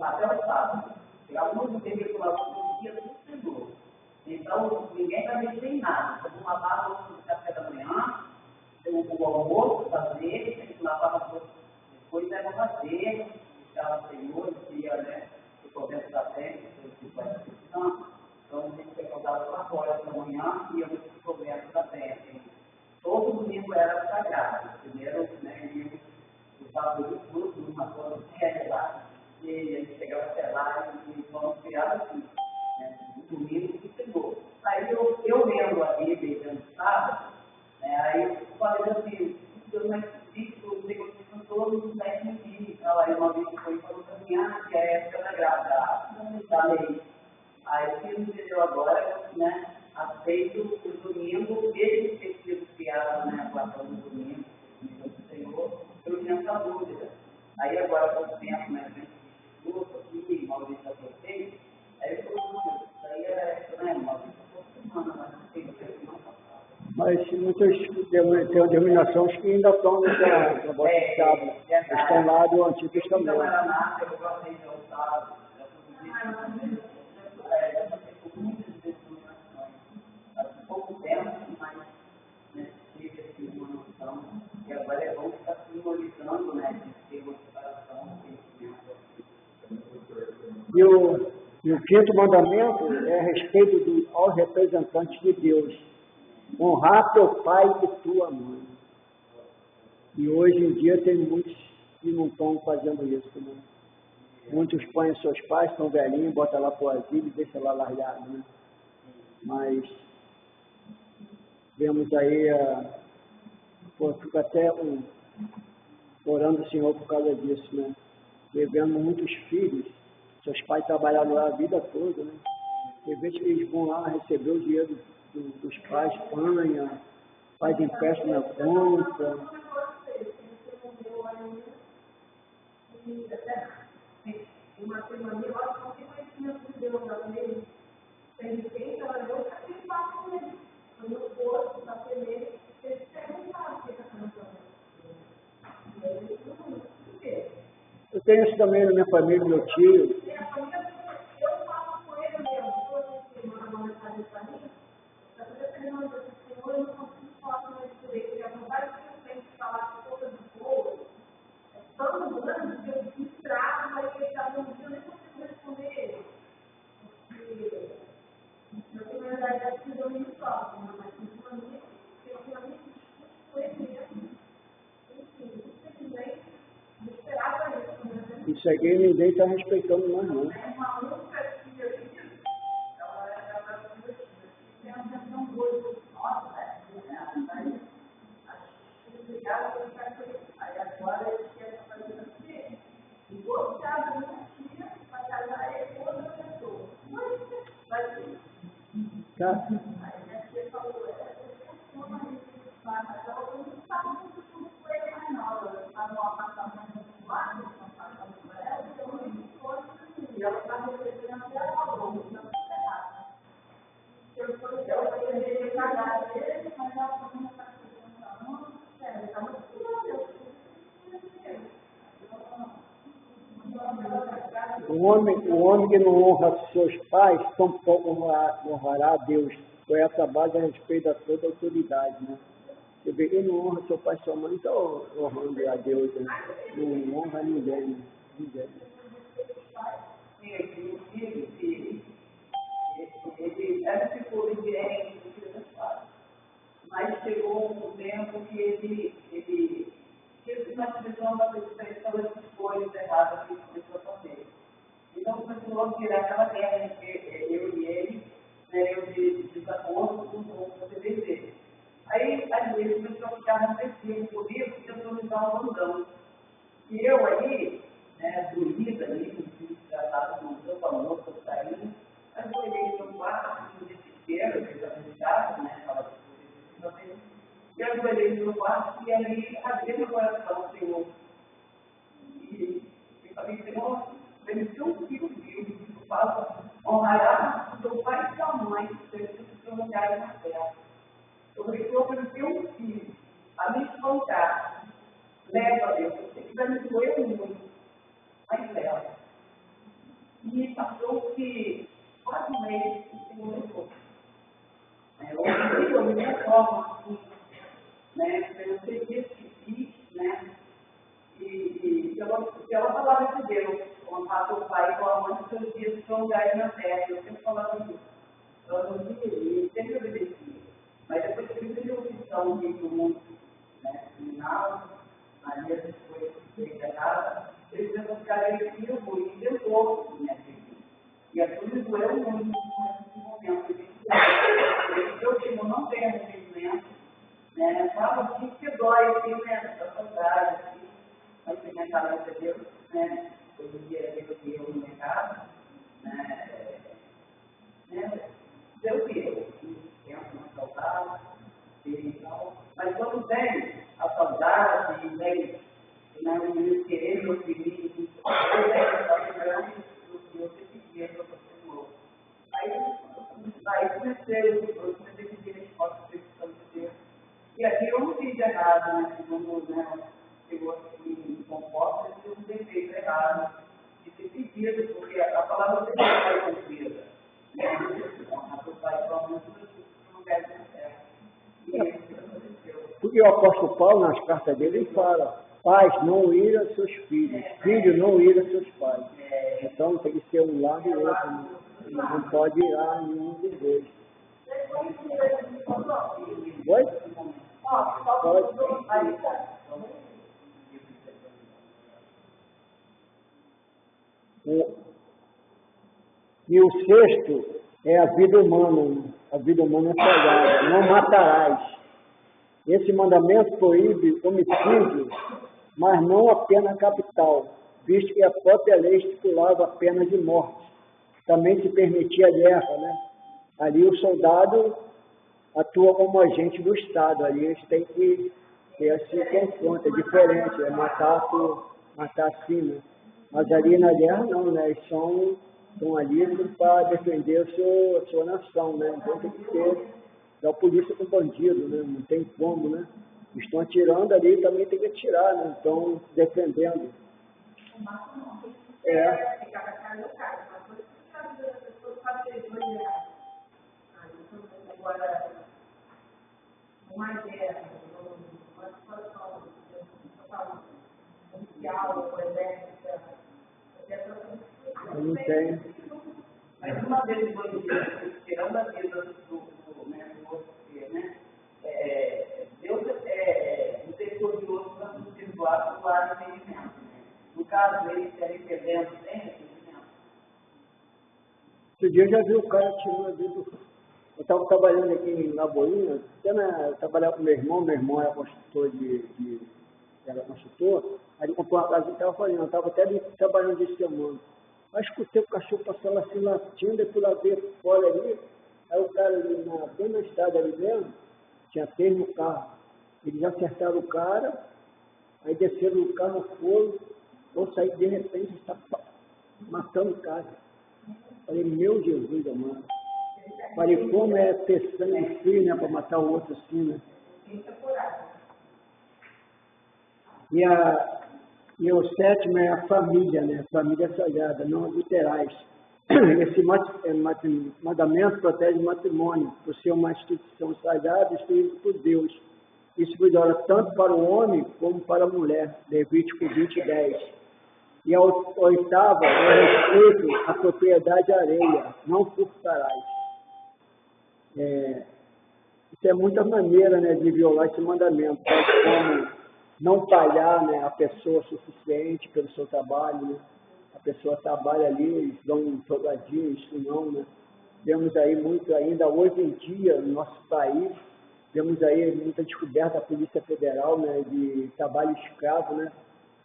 até o sábado. Chegava muito tempo que eu falava todo dia, tudo de novo. Então, ninguém vai mexer em nada. Vamos lavar o café da manhã, o almoço, fazer, tem que lavar a roupa, depois vai fazer, deixar o Senhor, dia, né? O começo da frente, o vai precisando. Então, a gente recordava 4 horas da manhã e eu me começo da frente. Todo domingo era sagrado. Primeiro, né, íamos os valores tudo, numa coisa lá. E a gente chegava até lá e vamos criar assim. Né? No domingo que chegou. Aí eu lendo a Bíblia e no sábado, aí eu falei assim, Deus vai pedir que os negócios são todos os 10 minutinhos. Então, aí uma vez foi para o caminhar, que é a época da graça, da lei. Aí, se não entendeu agora, né, aceito o domingo, desde ter sido criado, né, a guarda do domingo, do Senhor, eu tinha essa dúvida. Aí, agora, há pouco tempo, né, a gente discutiu aqui, Maurício já fez, aí eu falei, isso aí né, Maurício, por semana, mas não tem que não. Mas muitas denominações que ainda estão nessa negócio de sábado, estão lá do Antigo Testamento. Não era nada, eu gostei de sábado, já fui muitas denominações, há pouco tempo, mas tive assim, uma noção, e agora é bom estar simbolizando, né, de ter uma separação, E o quinto mandamento é a respeito aos representantes de Deus. Honrar teu pai e tua mãe. E hoje em dia tem muitos que não estão fazendo isso, né? Muitos põem seus pais, estão velhinhos, botam lá para o asilo e deixam lá largado, né? Mas vemos aí, fico até orando o Senhor por causa disso, né? E vendo muitos filhos, seus pais trabalharam lá a vida toda, né? De repente eles vão lá receber o dinheiro dos pais, panha, faz empréstimo na conta. Uma semana, eu acho que não tem conhecimento de Deus na lei, tem quem trabalhou, está aqui embaixo com ele. Quando eu for, está com ele, ele perguntar o que está fazendo. Eu tenho isso também na minha família, meu tio. Eu falo com ele mesmo, se você manda uma mensagem para mim, para fazer a pergunta do Senhor, eu não consigo falar com ele por ele, porque a vontade que eu tenho de falar com todas as coisas é tão grande que eu distrago, mas ele está bom dia, eu nem consigo responder ele. Porque, na verdade, Isso aqui ninguém está respeitando mais, não. Uma outra filha ali, ela era filha, tem uma atenção boa. Nossa, aí acho que ligaram para ficar com ele. Aí agora eles querem fazer assim. E vou ficar com uma filha para casar ele com outra pessoa. Mas vai ser. Tá. Aí minha tia falou, essa pessoa mas ela não estava muito com ele mais não. Ela estava no apartamento do lado, no apartamento com ela, e eu não fosse, e ela estava recebendo até a falou, não está errado. Eu falei, ela vai querer casar dele, mas ela não está recebendo não, sério, está muito curiosa. O homem que não honra seus pais, tampouco honrará a Deus. Foi essa base a respeito da toda autoridade, né? Você vê que não honra seu pai e sua mãe, está honrando a Deus, né? Não honra ninguém, né? Ninguém. Ele ficou evidente do que ele faz. Mas chegou um tempo que ele teve uma divisão da percepção das escolhas erradas que ele começou a fazer. Então, começou a virar aquela guerra entre eu e ele, né, eu de desacordo com o CDC. Aí, às vezes, começou a ficar reflexivo comigo, tentou me dar um mandão. E eu ali, né, doída ali, no filho tratado com o meu amor, estou saindo, ajoelhei no quarto, no desespero, desabilitado, né, estava e ajoelhei no quarto, e ali abri meu coração, Senhor. E falei, Senhor, ele tem um filho vivo, que fala, honrará o teu pai e tua mãe, que seja o teu lugar na terra. Eu falei, Senhor, ele tem um filho, a me espantar, leva, Deus, eu sei que vai me doer muito, mas leva. E passou que quase um mês o Senhor levou. Eu me reformo assim, né, pelo serviço que fiz, né, e pela palavra de Deus, honrar teu pai e tua mãe, que seus dias são lugares na terra. Eu sempre falava isso. Eu não entendi, sempre obedeci. Mas depois que eu tive a opção de ir para o mundo, né, criminal, ali as coisas que fez errada, eles tentam ficar agressivo e tentou, né, e aquilo me doeu muito nesse momento. Eu digo, não tem arrependimento, né, fala assim que dói, assim, né, da saudade, assim, mas tem a cabeça de Deus, né, hoje em dia eu no mercado, né, Deus que eu, tempo mais saudável, mas quando vem a saudade, vem o querer, meu querido, eu venho a lembrando do que eu pedia para você novo. Aí comecei a pedir a resposta da Espírito de Deus. E aqui eu não fiz errado, né? Segundo, né, chegou aqui em composta, eu não tenho feito errado de ter pedido, porque a palavra de Deus vai cumprida. Porque o apóstolo Paulo, nas cartas dele, ele fala, pais, não ira seus filhos, filhos, não ira seus pais. Então tem que ser um lado e outro, né? Não pode irar nenhum dos dois. Oi? Pode. E o sexto é a vida humana. A vida humana é sagrada. Não matarás. Esse mandamento proíbe homicídio, mas não a pena capital, visto que a própria lei estipulava a pena de morte. Também se permitia a guerra, né? Ali o soldado atua como agente do Estado. Ali eles têm que ter assim confronto. É diferente, é matar assim, né? Mas ali na guerra não, né? Eles estão ali para defender a sua nação, né? Então tem que ter, dar polícia com bandido, né? Não tem como, né? Estão atirando ali, também tem que atirar, né? Estão defendendo. Agora, uma guerra, uma situação policial, ou exércita, não tem. Mas uma vez eu tirando a vida do outro, né? Deus é misericordioso para nos perdoar por lá entendimento. No caso, eles querem perdendo sem esse dia eu já vi o cara tirando ali do... Eu estava trabalhando aqui em Lagoinha, eu trabalhava com meu irmão era construtor era construtor, aí ele comprou uma casa e estava fazendo, eu estava até ali trabalhando de semana. Aí escutei o cachorro passando assim latindo, e fui lá ver fora ali, aí o cara ali bem na estrada ali mesmo, tinha 3 no carro. Eles acertaram o cara, aí desceram o carro, foram, vão sair de repente, está matando o cara. Falei, meu Jesus amado. Falei, como é ter sangue frio, né, para matar o outro assim, né? E o 7º é a família, né? Família sagrada, não adulterais. Esse mandamento protege o matrimônio, por ser uma instituição sagrada instituída por Deus. Isso vigora tanto para o homem como para a mulher. Levítico 20:10. E a 8ª é respeito à propriedade alheia, não furtarás. Isso é muita maneira, né, de violar esse mandamento, como não pagar, né, a pessoa suficiente pelo seu trabalho, né? A pessoa trabalha ali, eles dão um trocadinho, isso não, né? Vemos aí muito ainda hoje em dia no nosso país, vemos aí muita descoberta da Polícia Federal, né, de trabalho escravo, né?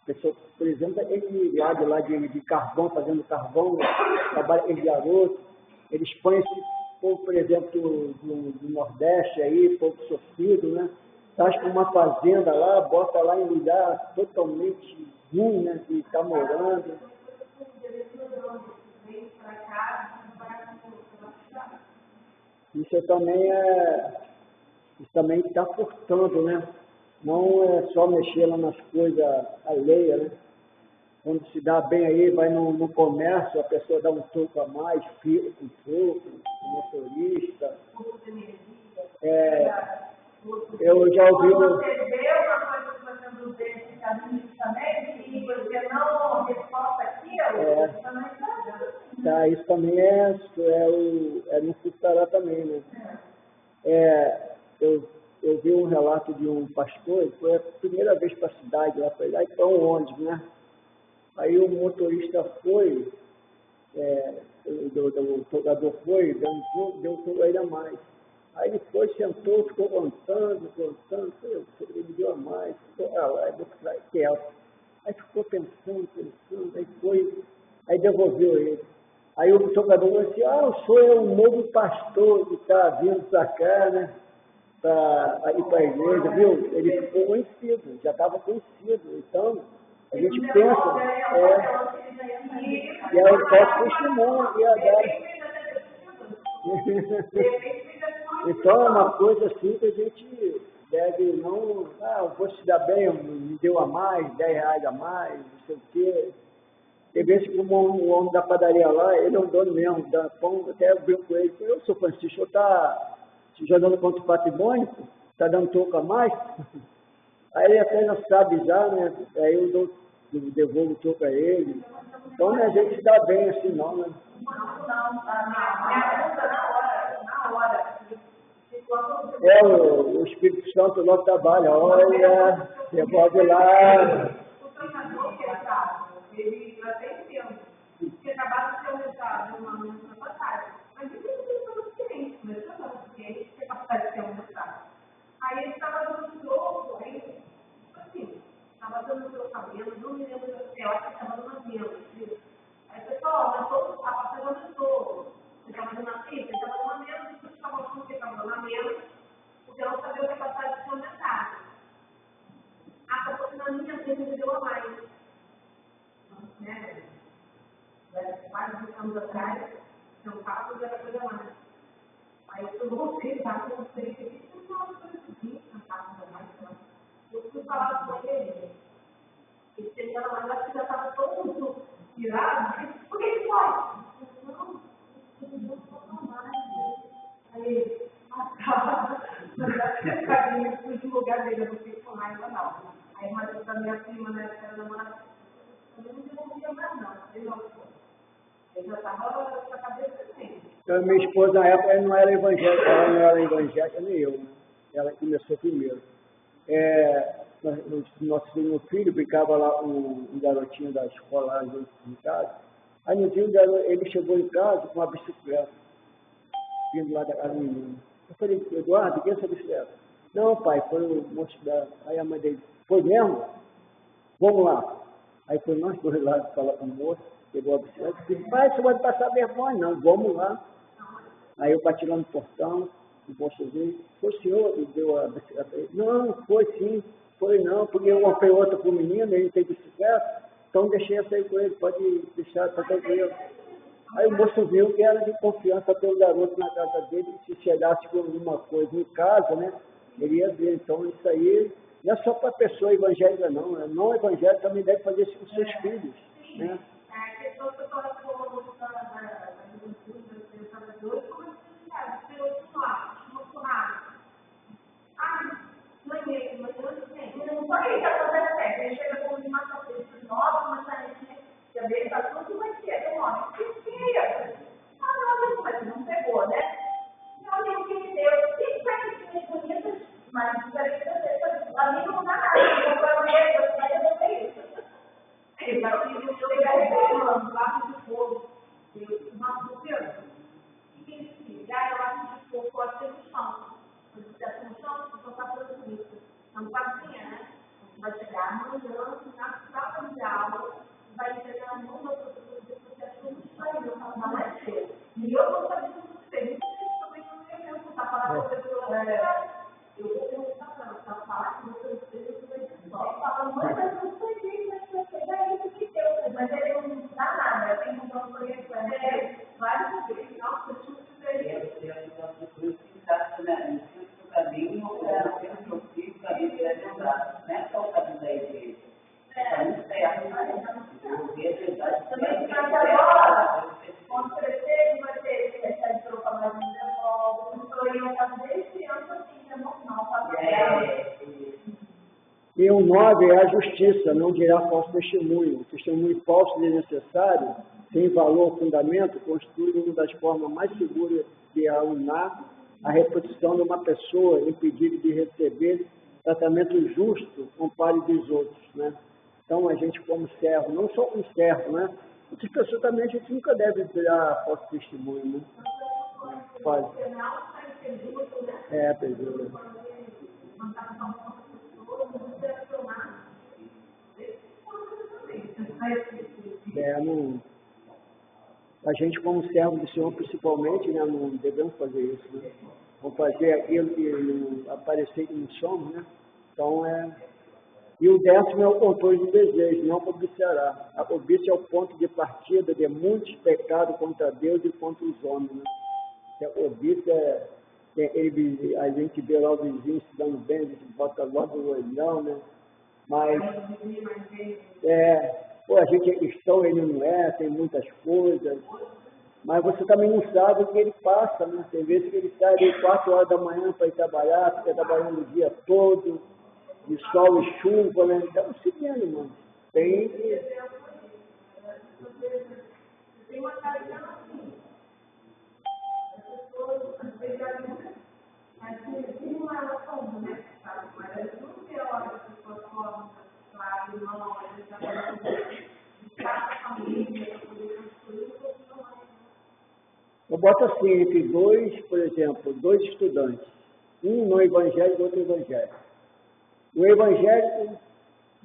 Pessoa, por exemplo, ele lá de carvão, fazendo carvão, né? Trabalha em garoto, eles põem esse povo, por exemplo, do Nordeste aí, povo sofrido, né? Traz para uma fazenda lá, bota lá em lugar totalmente ruim, né? De estar morando. Isso também está furtando, né? Não é só mexer lá nas coisas alheias, né? Quando se dá bem aí, vai no comércio, a pessoa dá um troco a mais, fica com troco, motorista. Eu já ouvi... Você vê uma coisa que você não vê também, e você não resposta aquilo, também está. Isso também não furtará também, né? Eu vi um relato de um pastor, foi a primeira vez para a cidade, lá para lá, então ônibus, né? Aí o motorista foi, o togador foi, deu um touro ainda mais. Aí ele foi, sentou, ficou contando, ele deu a mais, ficou lá, quieto. Aí ficou pensando, aí foi, aí devolveu ele. Aí o tocador falou assim, o senhor é um novo pastor que está vindo para cá, né? Para ir para a igreja, viu? Ele ficou conhecido, já estava conhecido. Então, a gente pensa, e aí eu posso testemunho e agora. Então é uma coisa assim que a gente deve não, eu vou se dar bem, me deu a mais, R$10 a mais, não sei o quê. Tem vezes que o homem da padaria lá, ele é um dono mesmo, da pão, até eu brinco com ele, eu sou Francisco, o senhor está jogando contra o patrimônio, está dando troco a mais? Aí ele até já sabe já, né? Aí eu devolvo o troco a ele. Então a gente se dá bem assim não, né? O Espírito Santo não trabalha, olha, devolve lá. Ele até entendo, porque acabaram de ser aumentado uma semana passada. Mas ele não tem todo diferente, mas eu não sei se é capacidade de ser aumentado. Aí ele estava dando troco, aí, assim, estava dando trocamento, não me lembro, eu acho que estava dando avião. Aí o pessoal, mas todo a partir aumentou. Você estava dando assim, você estava dando menos, você estava falando que estava dando menos, porque eu não sabia o que a capacidade de ser aumentada. Acabou que na minha frente me deu a mais. Né? Mais de 2 anos atrás, não faço outra coisa mais. Aí eu voltei, tá? Eu sei que isso não é uma coisa de não faço mais. Eu fui falar com ele. Ele chegou lá, mas acho que já estava todo mundo tirado. Por que ele foi? Não mais. Aí, mas acho que esse carinho foi de lugar dele, eu não fiz com raiva, não. Aí, mas a minha prima, né, que era namorada. Eu não devolvia mais não, eu já estava com a cabeça assim. Então, minha esposa, na época, ela não era evangélica, nem eu, né? Ela começou primeiro. nosso filho brincava lá, um garotinho da escola lá junto em casa. Aí no dia ele chegou em casa com uma bicicleta, vindo lá da casa do menino. Eu falei, Eduardo, o que é essa bicicleta? Não, pai, foi o moço da... Aí a mãe dele, foi mesmo? Vamos lá. Aí foi nós dois lá falar com o moço, pegou a bicicleta e disse, pai, você vai passar vergonha? Não, vamos lá. Aí eu bati lá no portão, o moço veio, foi o senhor que deu a bicicleta? Não, foi sim. Foi não, porque eu comprei outra para o menino, ele tem bicicleta, então deixei essa aí com ele, pode deixar, tá tranquilo. Aí o moço viu que era de confiança pelo garoto na casa dele, se chegasse com alguma coisa em casa, né, ele ia ver. Então isso aí não é só para a pessoa evangélica não, né? Não evangélica também deve fazer isso com seus filhos, né? A pessoa que fala que da juventude, dos trabalhadores, como é que você emocionado? Não pode ir fazer certo. Ele chega com uma cabeça nova, uma chanetinha, que a dele está tudo vai ser. Então, ó, que é? Não, mas não pegou, né? Não, amigo, que Deus, tem chanetinhas bonitas, mas ali não dá nada. Ele vai resolver isso. Ele vai chegar reclamando, lápis de fogo. Uma confiança. O que ele significa? O lápis de fogo pode ser no chão. Quando você está no chão, você está fazendo isso. Não pode ser, né? Você vai chegar amanhã, na sala de aula, vai entregar a mão da professora de processo no chão, não é seu. E eu vou fazer isso com você. Muita gente também não tem perguntar para a professora. Eu vou perguntar para ela, para falar que você vai dizer só. Falando, mas eu não sei quem vai chegar isso que deu. Mas ele não dá nada, tem que comprar um projeto para ele. Vai ver, nossa, deixa eu te ver. Caminho, o filho, caminho que é lembrado, não é só o caminho da igreja. É muito certo, porque a verdade também agora, quando crescer, vai ter essa de trocar mais de devolve, não estou indo fazer criança assim, emocional, E o 9 é a justiça, não dirá falso testemunho. O testemunho falso desnecessário, sem valor ou fundamento, constitui uma das formas mais seguras de arruinar a reputação de uma pessoa impedida de receber tratamento justo com o pai dos outros, né? Então, a gente como servo, não só como servo, né? Outras pessoas também, a gente nunca deve dar falso testemunho, né? Faz. Perdido. A gente como servo do Senhor, principalmente, né, não devemos fazer isso, né? Vamos fazer aquilo que aparecer que não somos, né? Então, E o 10º é o controle do desejo, não cobiciará. A cobiça é o ponto de partida de muitos pecados contra Deus e contra os homens, né? A cobiça a gente vê lá o vizinho se dando bem, a gente bota logo o olhão, né? Mas, a gente é cristão, ele não é, tem muitas coisas, mas você também não sabe o que ele passa, né? Tem vezes que ele sai de 4 horas da manhã para ir trabalhar, fica trabalhando o dia todo, de sol e chuva, né? Então, se vendo, mano. Tem uma carinha assim. As pessoas, às vezes, mas se não ela como, né? Mas eles não têm hora que as pessoas formam, claro, não, eles já a família, para poder construir o que eu boto assim, entre dois, por exemplo, 2 estudantes, um no evangélico e outro evangélico. O evangélico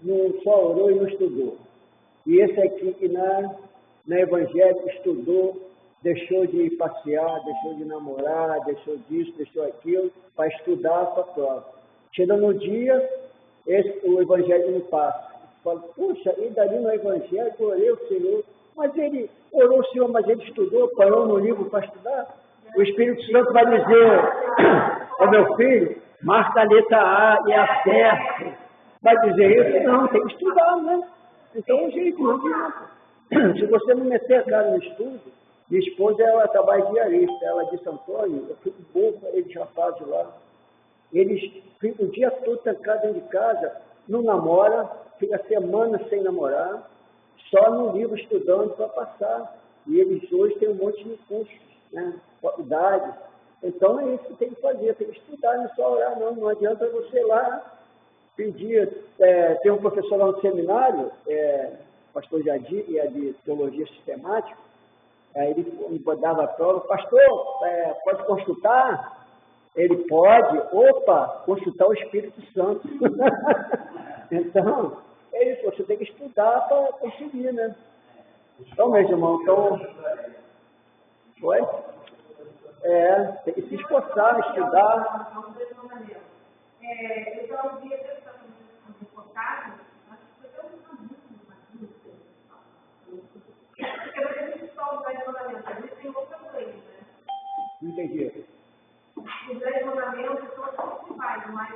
não só orou e não estudou. E esse aqui que na evangélica estudou, deixou de passear, deixou de namorar, deixou disso, deixou aquilo, para estudar para a prova. Chega no dia, o evangelho não passa. Fala, puxa, e dali no evangelho, eu orei o Senhor, mas ele orou o Senhor, mas ele estudou, parou no livro para estudar. O Espírito Santo vai dizer ao meu filho, marca a letra A e acerta. Vai dizer isso? Não, tem que estudar, né? Então, gente, não adianta. Se você não meter a cara no estudo, minha esposa, ela trabalha diarista, ela disse, Antônio, eu fico bobo, eles rapazes lá. Eles ficam o dia todo trancados dentro de casa, não namora, fica semanas sem namorar, só no livro estudando para passar. E eles hoje têm um monte de cursos, né? Faculdades. Então é isso que tem que fazer, tem que estudar, não é só orar, não. Não adianta você lá Pedi, tem um professor lá no seminário, pastor Jadir, que é de teologia sistemática, aí ele me dava a prova, pastor, pode consultar? Ele pode, consultar o Espírito Santo. Então, ele falou, você tem que estudar para conseguir, né? Então, meus irmãos, tem que se esforçar, estudar. Eu já ouvi a questão de reportagem, acho que foi até porque a gente só os 10 mandamentos, existem outras leis, né? Não entendi. Os 10 mandamentos são os principais, mas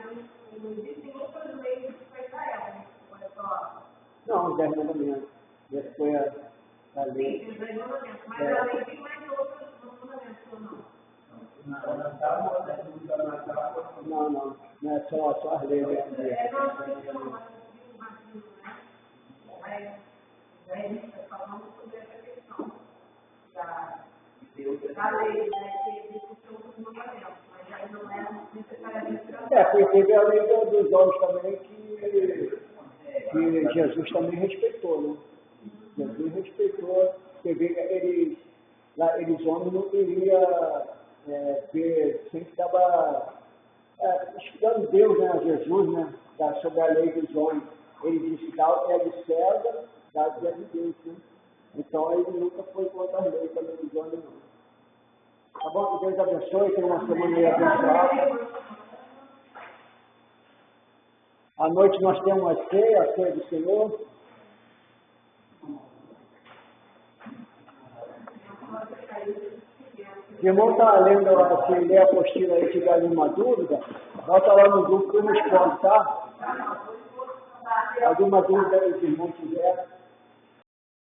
existem outras leis para Israel, né? Olha só. Não, os 10 mandamentos. Essa foi a lei. Sim, os 10 mandamentos, mas a lei tem mais outros mandamentos ou não? Não é só as leis. Falando sobre essa questão da lei, né, que existe outros mandamentos, mas aí não é necessariamente. Porque teve a lei dos olhos também que Jesus também respeitou, né? Jesus respeitou, você vê eles homens não queriam sempre estava estudando Deus, né, Jesus, né, sobre a lei dos homens. Ele disse, é de César, dado é de Deus, né? Então ele nunca foi contra a lei também dos homens, não. Tá bom? Que Deus abençoe, tenha uma semana aí abençoada. À noite nós temos a ceia do Senhor. O irmão está lendo, se ler a apostila aí, tiver alguma dúvida, bota lá no grupo que eu respondo, tá? Alguma dúvida aí, os irmãos tiverem.